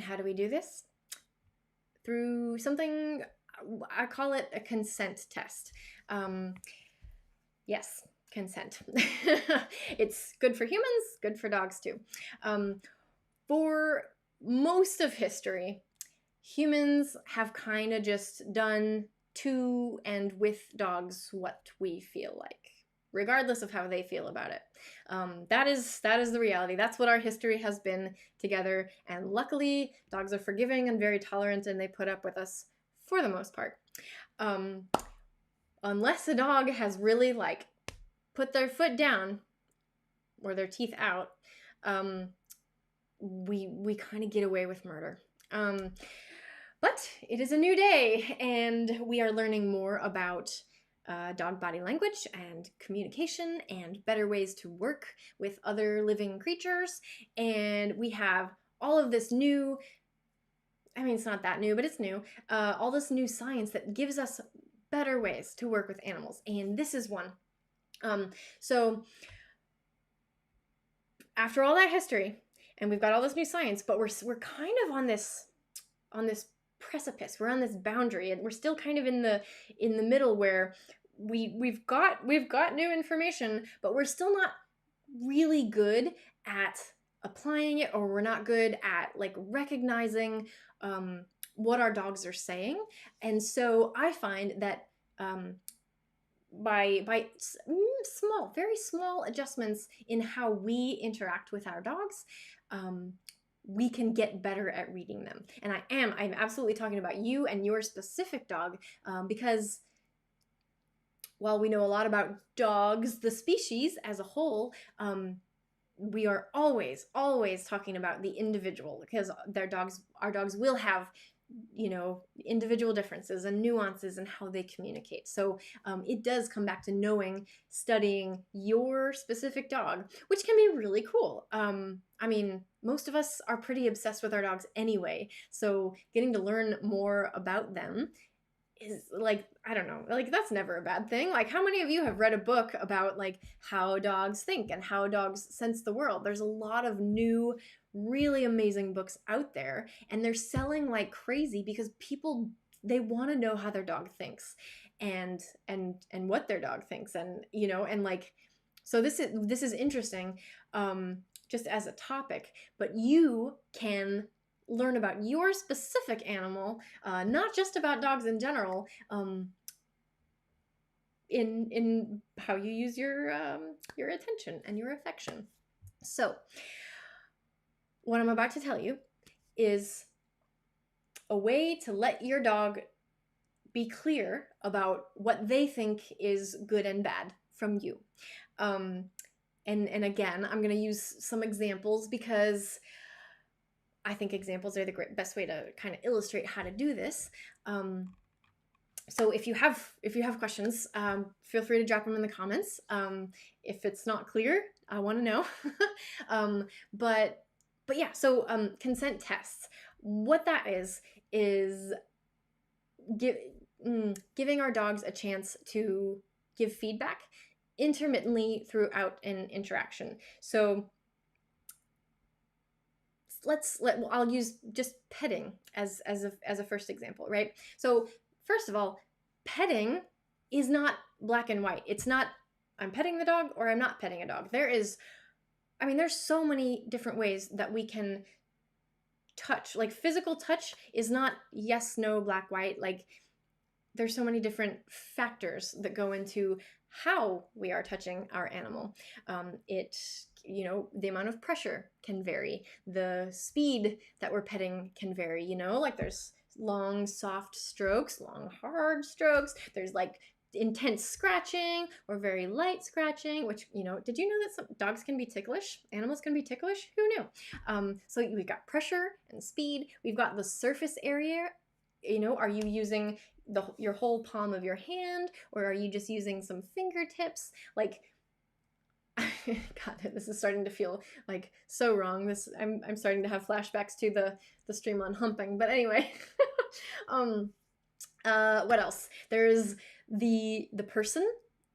how do we do this? Through something, I call it a consent test. Yes, consent. It's good for humans, good for dogs too. For most of history, humans have kind of just done to and with dogs what we feel like, regardless of how they feel about it. That is the reality. That's what our history has been together. And luckily, dogs are forgiving and very tolerant, and they put up with us for the most part. Unless a dog has really like put their foot down or their teeth out, we kind of get away with murder. But it is a new day, and we are learning more about dog body language and communication and better ways to work with other living creatures. And we have all of this new, I mean, it's not that new, but it's new, all this new science that gives us better ways to work with animals. And this is one. So after all that history, and we've got all this new science, but we're kind of on this precipice. We're on this boundary, and we're still kind of in the middle where we've got new information, but we're still not really good at applying it, or we're not good at like recognizing what our dogs are saying. And so I find that by very small adjustments in how we interact with our dogs, we can get better at reading them. And I'm absolutely talking about you and your specific dog, because while we know a lot about dogs, the species as a whole, we are always talking about the individual, because our dogs will have, individual differences and nuances in how they communicate. So it does come back to studying your specific dog, which can be really cool. I mean, most of us are pretty obsessed with our dogs anyway, so getting to learn more about them is like, I don't know, like that's never a bad thing. Like, how many of you have read a book about like how dogs think and how dogs sense the world? There's a lot of new, really amazing books out there, and they're selling like crazy because people, they want to know how their dog thinks and what their dog thinks, and and like So this is interesting, just as a topic, but you can learn about your specific animal, not just about dogs in general, in how you use your attention and your affection. So what I'm about to tell you is a way to let your dog be clear about what they think is good and bad from you. And again, I'm going to use some examples because I think examples are the best way to kind of illustrate how to do this. So if you have questions, feel free to drop them in the comments. If it's not clear, I want to know. But yeah, so consent tests. What that is giving our dogs a chance to give feedback intermittently throughout an interaction. So I'll use just petting as a first example, right? So first of all, petting is not black and white. It's not I'm petting the dog or I'm not petting a dog. There's so many different ways that we can touch. Like physical touch is not yes, no, black, white. Like there's so many different factors that go into how we are touching our animal. The amount of pressure can vary. The speed that we're petting can vary, like there's long, soft strokes, long, hard strokes. There's like intense scratching or very light scratching, which, did you know that some dogs can be ticklish? Animals can be ticklish? Who knew? So we've got pressure and speed. We've got the surface area. Are you using your whole palm of your hand, or are you just using some fingertips? Like, God, this is starting to feel like so wrong. I'm starting to have flashbacks to the stream on humping. But anyway, what else? There's the person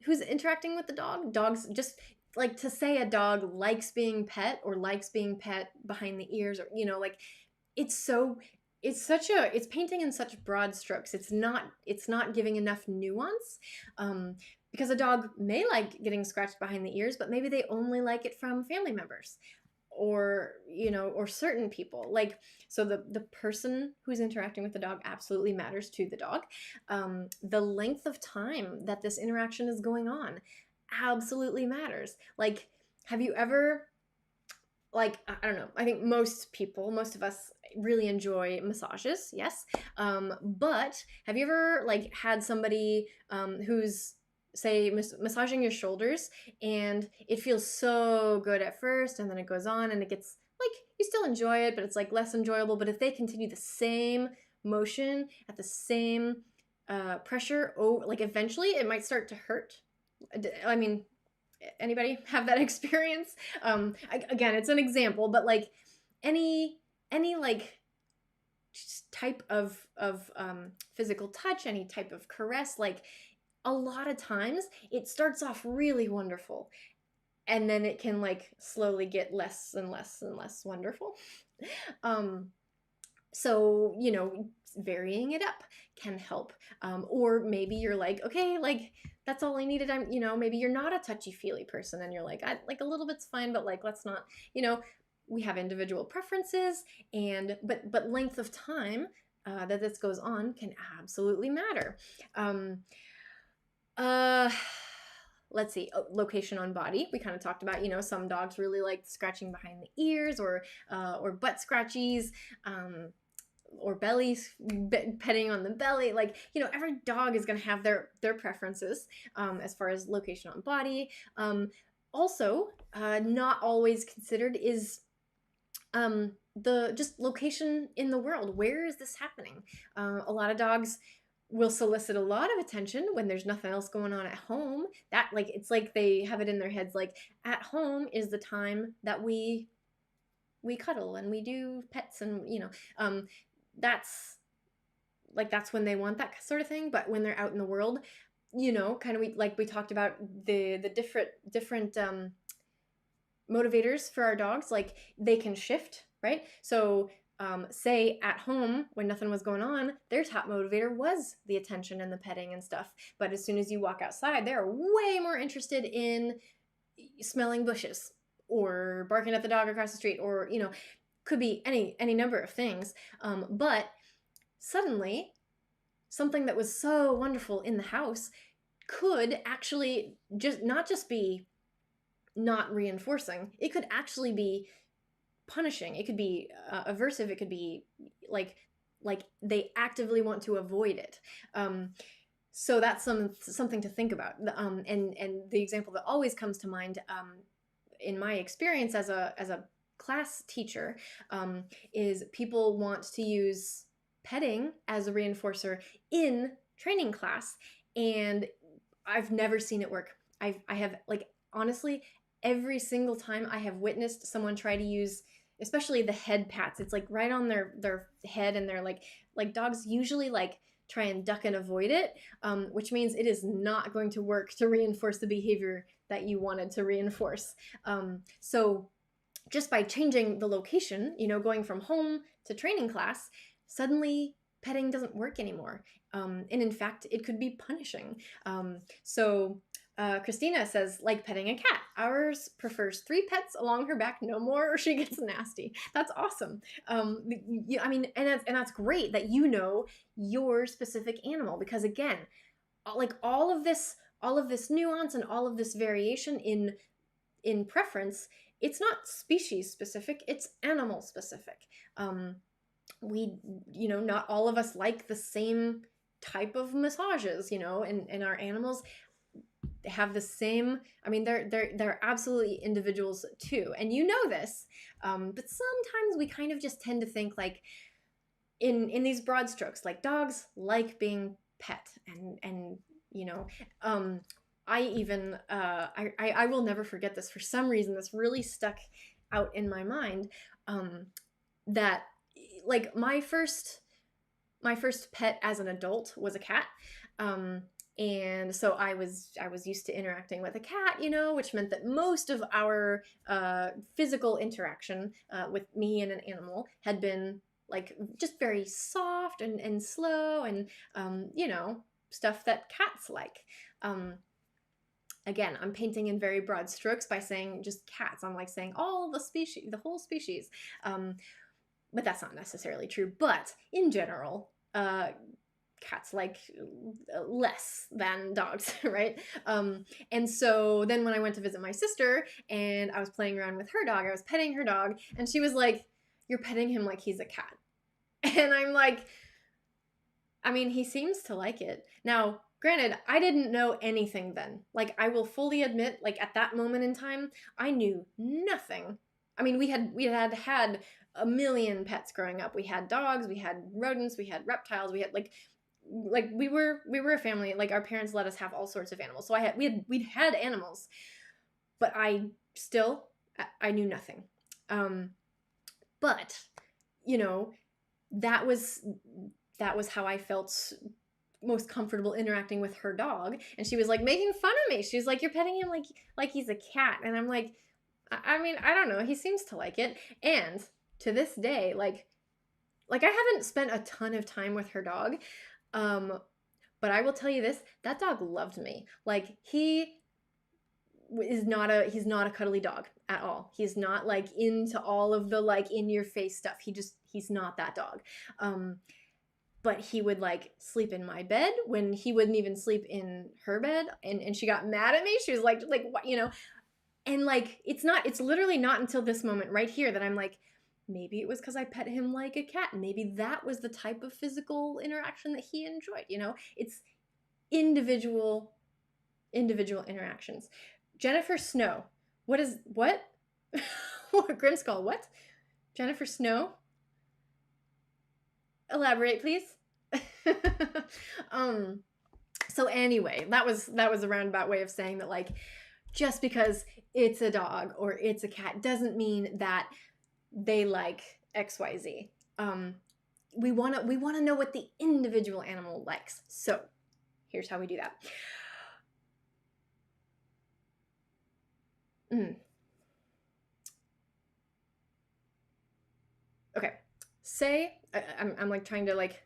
who's interacting with the dog. Dogs, just like to say a dog likes being pet or likes being pet behind the ears, or like it's painting in such broad strokes. It's not giving enough nuance. Because a dog may like getting scratched behind the ears, but maybe they only like it from family members or certain people. Like, so the person who's interacting with the dog absolutely matters to the dog. The length of time that this interaction is going on absolutely matters. Like, have you ever, like, I don't know, I think most of us really enjoy massages, yes. But have you ever like had somebody who's, say, massaging your shoulders, and it feels so good at first, and then it goes on and it gets like, you still enjoy it, but it's like less enjoyable. But if they continue the same motion at the same pressure, like eventually it might start to hurt. I mean, anybody have that experience? Again, it's an example, but like any like type of physical touch, any type of caress, like a lot of times it starts off really wonderful, and then it can like slowly get less and less and less wonderful. So, varying it up can help. Or maybe you're like, okay, like that's all I needed. Maybe you're not a touchy-feely person and you're like, like a little bit's fine, but like, let's not, we have individual preferences, but length of time that this goes on can absolutely matter. Let's see, location on body. We kind of talked about, some dogs really like scratching behind the ears or butt scratchies, or bellies, petting on the belly. Like, every dog is going to have their preferences as far as location on body. Also, not always considered is the just location in the world. Where is this happening? A lot of dogs will solicit a lot of attention when there's nothing else going on at home. That, like, it's like they have it in their heads, like, at home is the time that we cuddle and we do pets, and that's when they want that sort of thing. But when they're out in the world, kind of, we talked about the different motivators for our dogs, like they can shift, right? So say at home when nothing was going on, their top motivator was the attention and the petting and stuff. But as soon as you walk outside, they're way more interested in smelling bushes or barking at the dog across the street, or, you know, could be any number of things. But suddenly something that was so wonderful in the house could actually just be not reinforcing. It could actually be punishing. It could be aversive. It could be like they actively want to avoid it. So that's something to think about. And the example that always comes to mind, in my experience as a class teacher, is people want to use petting as a reinforcer in training class, and I've never seen it work. I have, like, honestly, every single time I have witnessed someone try to use, especially the head pats, it's like right on their head, and they're like dogs usually like try and duck and avoid it, which means it is not going to work to reinforce the behavior that you wanted to reinforce. So just by changing the location, you know, going from home to training class, suddenly petting doesn't work anymore. And in fact, it could be punishing. So Christina says, like petting a cat. Ours prefers 3 pets along her back, no more, or she gets nasty. That's awesome. I mean, and that's great that you know your specific animal, because again, like all of this nuance and all of this variation in preference, it's not species specific, it's animal specific. We, you know, not all of us like the same type of massages, you know, and our animals have the same, I mean, they're absolutely individuals too. And you know this, but sometimes we kind of just tend to think like in these broad strokes, like dogs like being pet, and you know, I even, I will never forget this. For some reason, this really stuck out in my mind, that like my first pet as an adult was a cat. And so I was used to interacting with a cat, you know, which meant that most of our physical interaction with me and an animal had been like just very soft and slow, and you know, stuff that cats like. Again, I'm painting in very broad strokes by saying just cats. I'm like saying all the species, the whole species. But that's not necessarily true. But in general, cats like less than dogs, right? And so then when I went to visit my sister and I was playing around with her dog, I was petting her dog, and she was like, "You're petting him like he's a cat." And I'm like, I mean, he seems to like it. Now, granted, I didn't know anything then. Like, I will fully admit, like, at that moment in time, I knew nothing. I mean, we had a million pets growing up. We had dogs, we had rodents, we had reptiles, we had like we were a family. Like, our parents let us have all sorts of animals. So we'd had animals, but I knew nothing. But you know, that was how I felt most comfortable interacting with her dog. And she was like making fun of me. She was like, "You're petting him like he's a cat." And I'm like, I mean, I don't know. He seems to like it. And to this day, like I haven't spent a ton of time with her dog. But I will tell you this, that dog loved me. Like, he's not a cuddly dog at all. He's not like into all of the like in your face stuff. He's not that dog. But he would like sleep in my bed when he wouldn't even sleep in her bed. And she got mad at me. She was like, what, you know? And like, it's literally not until this moment right here that I'm like, maybe it was because I pet him like a cat. What that was the type of physical interaction that he enjoyed, you know? It's individual interactions. Jennifer Snow. What? Grimskull, what? Jennifer Snow? Elaborate, please. So anyway, that was a roundabout way of saying that, like, just because it's a dog or it's a cat doesn't mean that they like XYZ. We want to know what the individual animal likes. So here's how we do that. Okay, say I'm like trying to like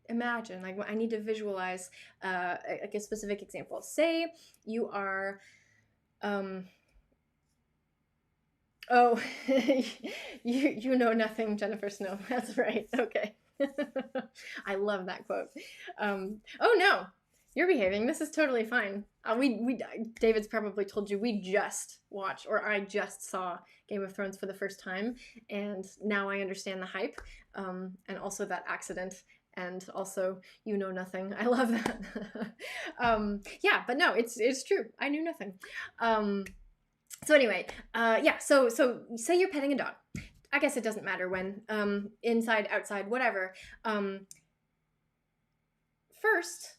imagine, like, I need to visualize like a specific example. Say you are Oh, you know nothing, Jennifer Snow. That's right. Okay. I love that quote. Oh no, you're behaving. This is totally fine. David's probably told you we just watched, or I just saw Game of Thrones for the first time, and now I understand the hype, and also that accident, and also you know nothing. I love that. Yeah, but no, it's true. I knew nothing. So anyway, yeah. So say you're petting a dog. I guess it doesn't matter when, inside, outside, whatever. Um, First,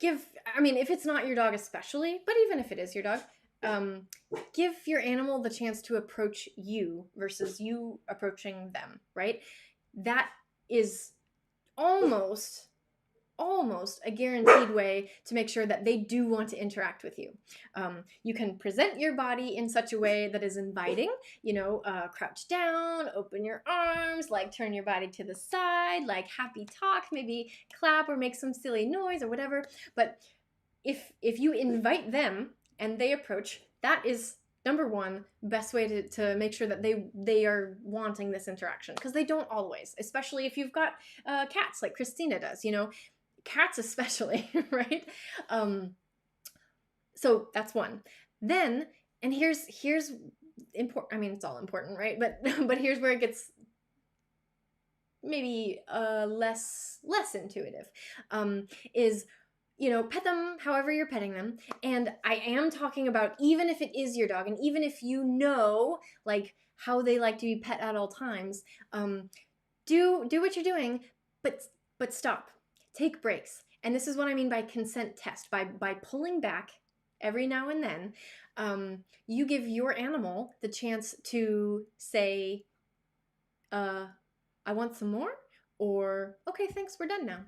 I mean, if it's not your dog especially, but even if it is your dog, um, give your animal the chance to approach you versus you approaching them, right? That is almost a guaranteed way to make sure that they do want to interact with you. You can present your body in such a way that is inviting, crouch down, open your arms, like turn your body to the side, like happy talk, maybe clap or make some silly noise or whatever. But if you invite them and they approach, that is number one best way to make sure that they are wanting this interaction, because they don't always, especially if you've got cats like Christina does, cats especially, right? So that's one. Then, and here's important. I mean, it's all important, right? But but here's where it gets maybe less intuitive. Is pet them however you're petting them. And I am talking about even if it is your dog, and even if you know like how they like to be pet at all times, do what you're doing, but stop. Take breaks. And this is what I mean by consent test. By pulling back every now and then, you give your animal the chance to say, I want some more, or okay, thanks, we're done now.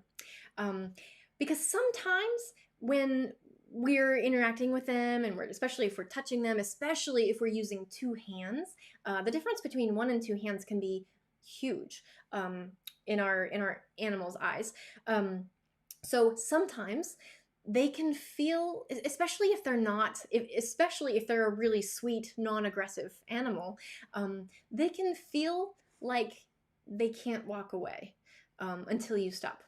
Because sometimes when we're interacting with them, and especially if we're touching them, especially if we're using two hands, the difference between one and two hands can be huge. In our animals' eyes. So sometimes they can feel, especially if they're a really sweet, non-aggressive animal, they can feel like they can't walk away until you stop.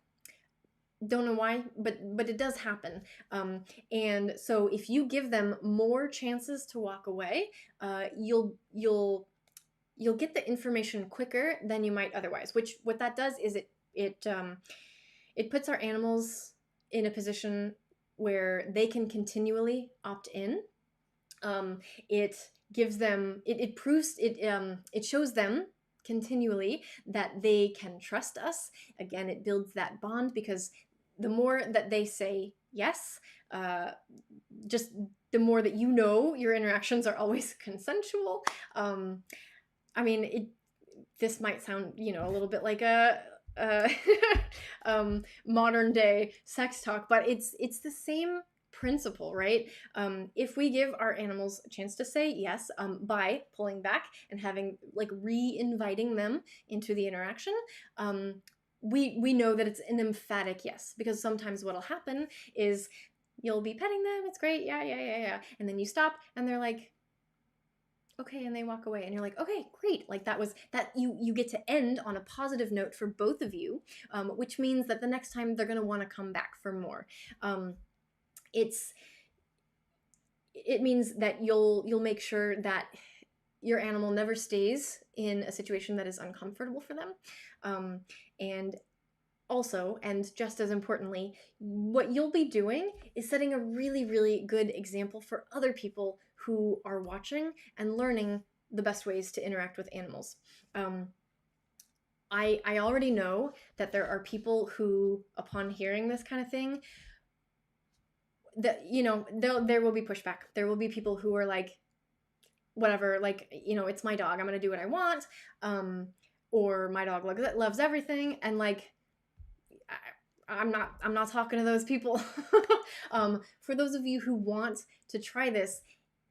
Don't know why, but it does happen. And so if you give them more chances to walk away, you'll get the information quicker than you might otherwise. Which what that does is it puts our animals in a position where they can continually opt in. It gives them it shows them continually that they can trust us. Again, it builds that bond, because the more that they say yes, just the more that your interactions are always consensual. I mean, this might sound, a little bit like a modern day sex talk, but it's the same principle, right? If we give our animals a chance to say yes, by pulling back and having re-inviting them into the interaction, we know that it's an emphatic yes, because sometimes what'll happen is you'll be petting them, it's great, yeah, and then you stop and they're like, okay, and they walk away, and you're like, okay, great. You get to end on a positive note for both of you, which means that the next time they're going to want to come back for more. It means that you'll make sure that your animal never stays in a situation that is uncomfortable for them. And also, and just as importantly, what you'll be doing is setting a really, really good example for other people who are watching and learning the best ways to interact with animals. I already know that there are people who, upon hearing this kind of thing, that there will be pushback. There will be people who are like, whatever, it's my dog, I'm gonna do what I want, or my dog loves everything, and I'm not talking to those people. For those of you who want to try this,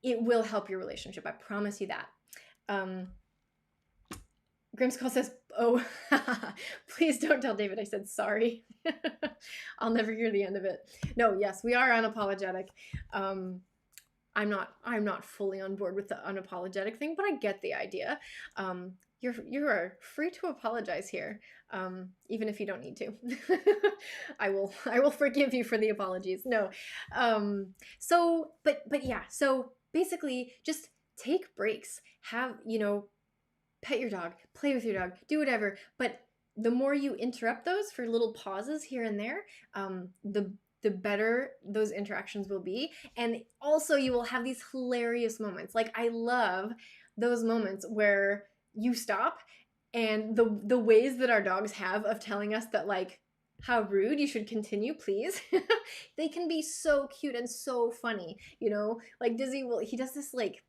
it will help your relationship. I promise you that. Grimskull says, oh, please don't tell David I said sorry. I'll never hear the end of it. No, yes, we are unapologetic. I'm not fully on board with the unapologetic thing, but I get the idea. You are free to apologize here, even if you don't need to. I will forgive you for the apologies. No, but yeah. So basically, just take breaks. Have, pet your dog, play with your dog, do whatever. But the more you interrupt those for little pauses here and there, the better those interactions will be. And also, you will have these hilarious moments. Like, I love those moments where you stop, and the ways that our dogs have of telling us that, like, how rude, you should continue, please. They can be so cute and so funny, like Dizzy he does this, like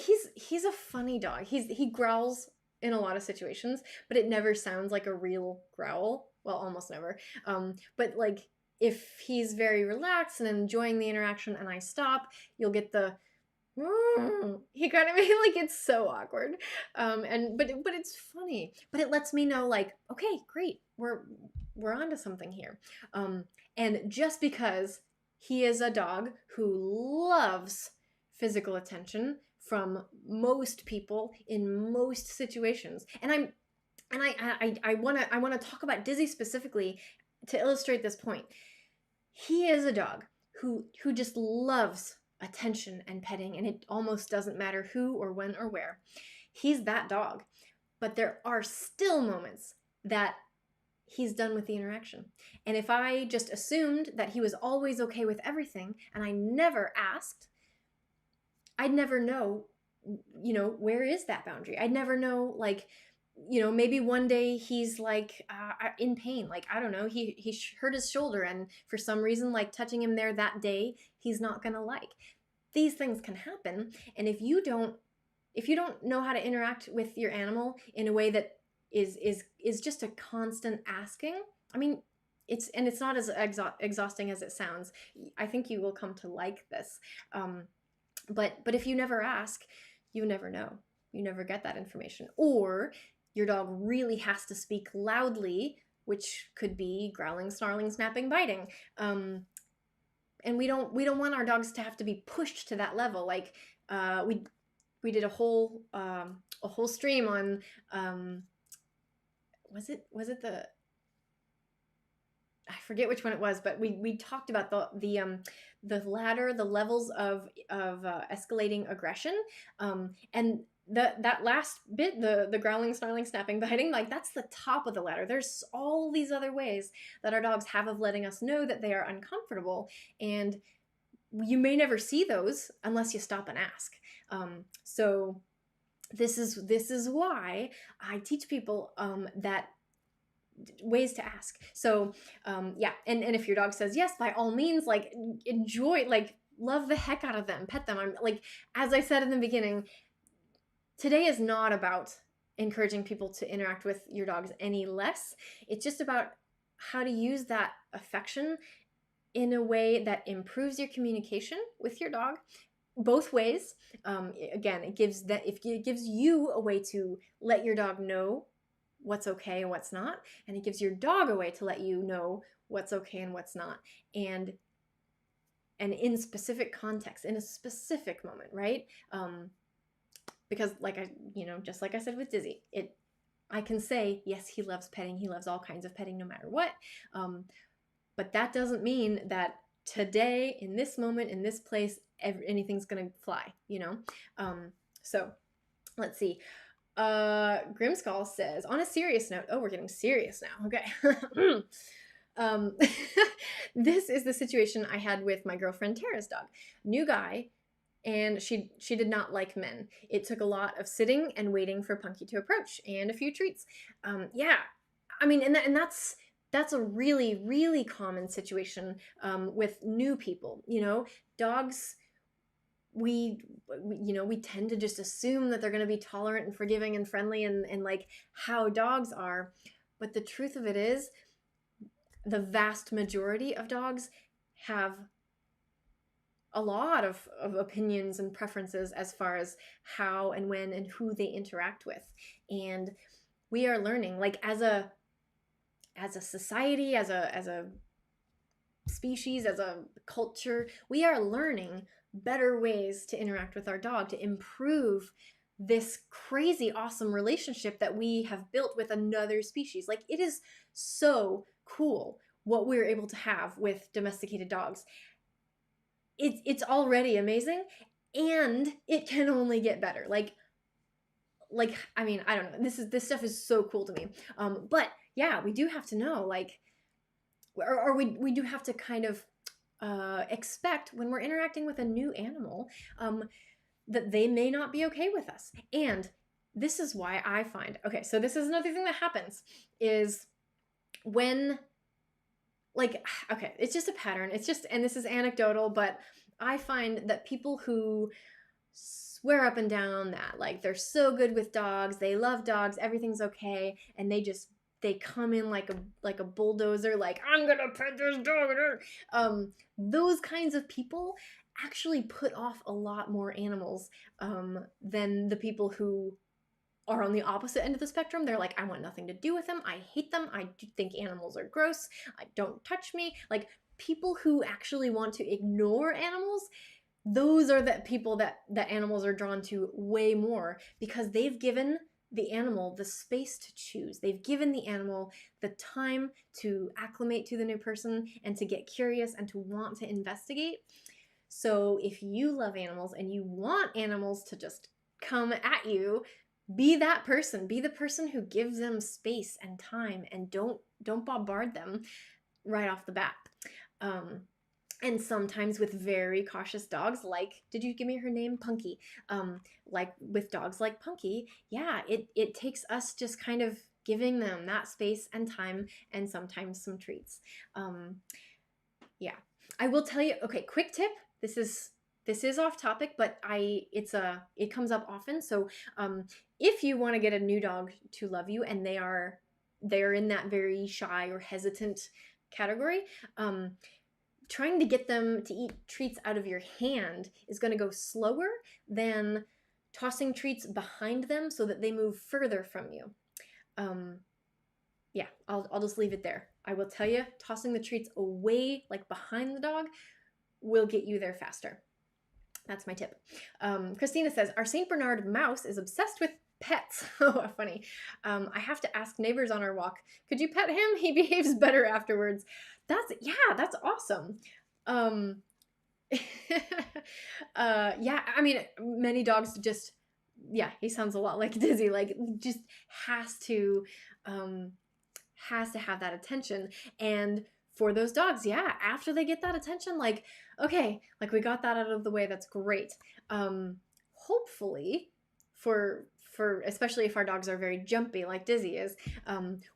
he's a funny dog. He growls in a lot of situations, but it never sounds like a real growl. Well, almost never. But like, if he's very relaxed and enjoying the interaction and I stop, you'll get the he kind of like, it's so awkward. But it's funny. But it lets me know, like, okay, great, we're onto something here. And just because he is a dog who loves physical attention from most people in most situations, and I want to talk about Dizzy specifically to illustrate this point. He is a dog who just loves attention and petting, and it almost doesn't matter who or when or where. He's that dog. But there are still moments that he's done with the interaction. And if I just assumed that he was always okay with everything and I never asked, I'd never know, where is that boundary? I'd never know, like, maybe one day he's like in pain. Like, I don't know, he hurt his shoulder, and for some reason, like, touching him there that day, he's not gonna like. These things can happen. And if you don't know how to interact with your animal in a way that is just a constant asking, I mean, it's not as exhausting as it sounds. I think you will come to like this. But if you never ask, you never know. You never get that information. Or your dog really has to speak loudly, which could be growling, snarling, snapping, biting. And we don't want our dogs to have to be pushed to that level. Like, we did a whole stream on was it the, I forget which one it was, but we talked about the ladder, the levels of escalating aggression, and that last bit, the growling, snarling, snapping, biting, like, that's the top of the ladder. There's all these other ways that our dogs have of letting us know that they are uncomfortable, and you may never see those unless you stop and ask. So this is why I teach people that ways to ask. So yeah, and if your dog says yes, by all means, like, enjoy, like, love the heck out of them, pet them. I'm like, as I said in the beginning, today is not about encouraging people to interact with your dogs any less. It's just about how to use that affection in a way that improves your communication with your dog, both ways. Again, it gives you a way to let your dog know what's okay and what's not, and it gives your dog a way to let you know what's okay and what's not, and in specific context, in a specific moment, right? Because, like, just like I said with Dizzy, I can say, yes, he loves petting, he loves all kinds of petting no matter what, but that doesn't mean that today, in this moment, in this place, anything's gonna fly, So let's see. Grimskull says, on a serious note, oh, we're getting serious now. Okay. This is the situation I had with my girlfriend Tara's dog. New guy, and she did not like men. It took a lot of sitting and waiting for Punky to approach, and a few treats. Yeah, I mean, and that's a really, really common situation with new people. Dogs, we tend to just assume that they're going to be tolerant and forgiving and friendly and like how dogs are. But the truth of it is, the vast majority of dogs have a lot of opinions and preferences as far as how and when and who they interact with. And we are learning, like, as a society, as a species, as a culture, we are learning better ways to interact with our dog to improve this crazy awesome relationship that we have built with another species. Like, it is so cool what we're able to have with domesticated dogs. It's already amazing, and it can only get better. Like I mean, I don't know. This stuff is so cool to me. But yeah, we do have to know, like, or we do have to kind of expect when we're interacting with a new animal that they may not be okay with us. And this is why I find, okay, so this is another thing that happens is when, like, okay, it's just a pattern. It's just, and this is anecdotal, but I find that people who swear up and down that, like, they're so good with dogs, they love dogs, everything's okay, and they come in like a bulldozer, like, I'm gonna pet this dog. Those kinds of people actually put off a lot more animals than the people who are on the opposite end of the spectrum. They're like, I want nothing to do with them. I hate them. I think animals are gross. I don't touch me. Like, people who actually want to ignore animals, those are the people that animals are drawn to way more, because they've given the animal the space to choose. They've given the animal the time to acclimate to the new person and to get curious and to want to investigate. So if you love animals and you want animals to just come at you, be that person. Be the person who gives them space and time, and don't bombard them right off the bat. And sometimes with very cautious dogs, like, did you give me her name? Punky. Like with dogs like Punky, yeah, it takes us just kind of giving them that space and time, and sometimes some treats. Yeah, I will tell you. Okay, quick tip. This is off topic, but it comes up often. So if you want to get a new dog to love you, and they're in that very shy or hesitant category, trying to get them to eat treats out of your hand is going to go slower than tossing treats behind them so that they move further from you. Yeah, I'll just leave it there. I will tell you, tossing the treats away, like behind the dog, will get you there faster. That's my tip. Christina says, our St. Bernard mouse is obsessed with pets. Oh, funny. I have to ask neighbors on our walk, could you pet him? He behaves better afterwards. That's awesome. Yeah, I mean, many dogs just, yeah, he sounds a lot like Dizzy, like, just has to have that attention. And for those dogs, yeah, after they get that attention, like, okay, like, we got that out of the way, that's great. Hopefully for especially if our dogs are very jumpy like Dizzy is,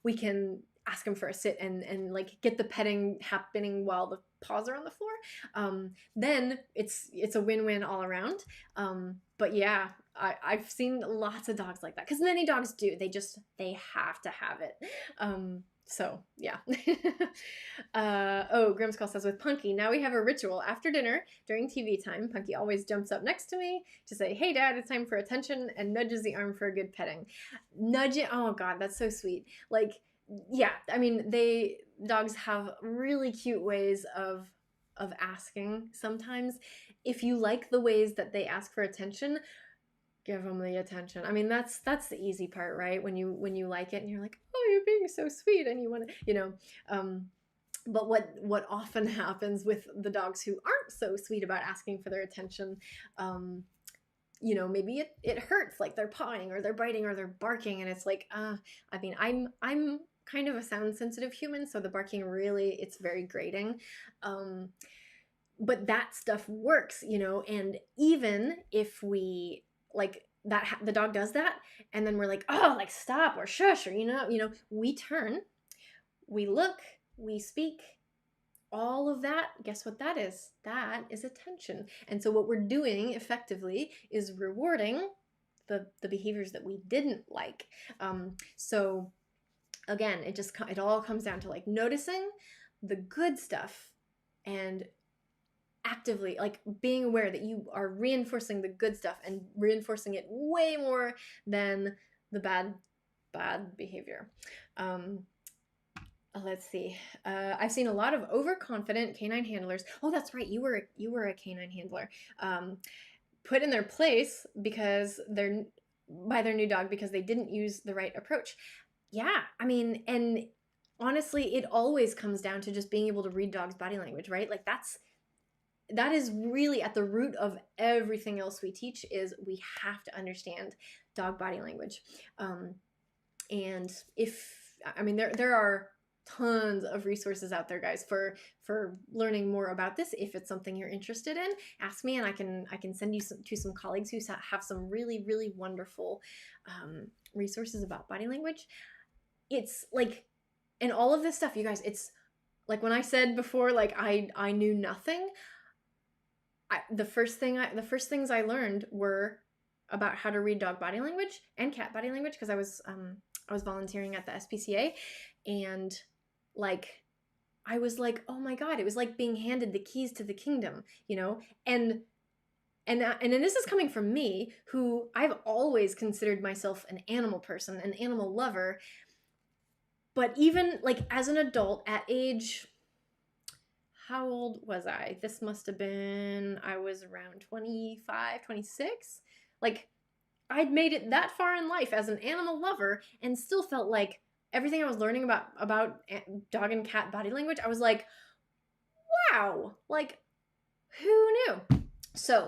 we can ask him for a sit and like get the petting happening while the paws are on the floor. Then it's a win-win all around. But yeah, I've seen lots of dogs like that, because many dogs do. They have to have it. So yeah. Oh, Grimskull says, with Punky, now we have a ritual. After dinner, during TV time, Punky always jumps up next to me to say, hey dad, it's time for attention, and nudges the arm for a good petting. Nudge it. Oh god, that's so sweet. Like, yeah, I mean, dogs have really cute ways of asking sometimes. If you like the ways that they ask for attention, give them the attention. I mean, that's the easy part, right? When you like it and you're like, oh, you're being so sweet, and you want to, but what often happens with the dogs who aren't so sweet about asking for their attention, maybe it hurts, like they're pawing or they're biting or they're barking, and it's like, I mean, I'm kind of a sound sensitive human, so the barking really, it's very grating. But that stuff works, and even if we, like, that the dog does that, and then we're like, oh, like, stop or shush, or we turn, we look, we speak, all of that, guess what that is? That is attention. And so what we're doing effectively is rewarding the behaviors that we didn't like. So again, it all comes down to, like, noticing the good stuff and actively, like, being aware that you are reinforcing the good stuff and reinforcing it way more than the bad behavior. Let's see. I've seen a lot of overconfident canine handlers. Oh, that's right. You were a canine handler. Put in their place because they're by their new dog because they didn't use the right approach. Yeah, I mean, and honestly, it always comes down to just being able to read dogs' body language, right? Like that is really at the root of everything else we teach is we have to understand dog body language. And I mean, there are tons of resources out there, guys, for learning more about this. If it's something you're interested in, ask me, and I can send you to some colleagues who have some really wonderful resources about body language. It's like, and all of this stuff, you guys, it's like when I said before, like I knew nothing. The first things I learned were about how to read dog body language and cat body language because I was volunteering at the SPCA, and like I was like, oh my god, it was like being handed the keys to the kingdom, you know? And this is coming from me, who I've always considered myself an animal person, an animal lover. But even like as an adult at age, how old was I? This must have been, I was around 25, 26. Like I'd made it that far in life as an animal lover and still felt like everything I was learning about dog and cat body language, I was like, wow, like who knew? So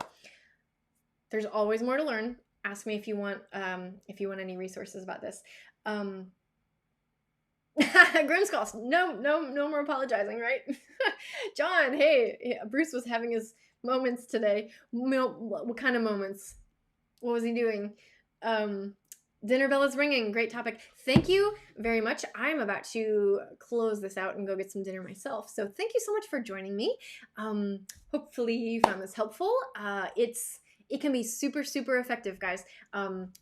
there's always more to learn. Ask me if you want any resources about this. Grimskull, no more apologizing, right? John, hey, Bruce was having his moments today. What kind of moments? What was he doing? Dinner bell is ringing. Great topic. Thank you very much. I'm about to close this out and go get some dinner myself. So thank you so much for joining me. Hopefully you found this helpful. It can be super effective, guys.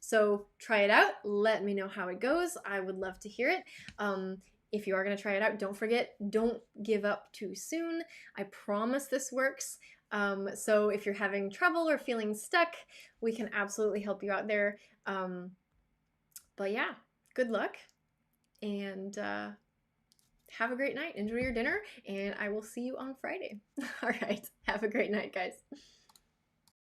So try it out. Let me know how it goes. I would love to hear it. If you are going to try it out, don't forget, don't give up too soon. I promise this works. So if you're having trouble or feeling stuck, we can absolutely help you out there. But yeah, good luck, and have a great night. Enjoy your dinner, and I will see you on Friday. All right. Have a great night, guys.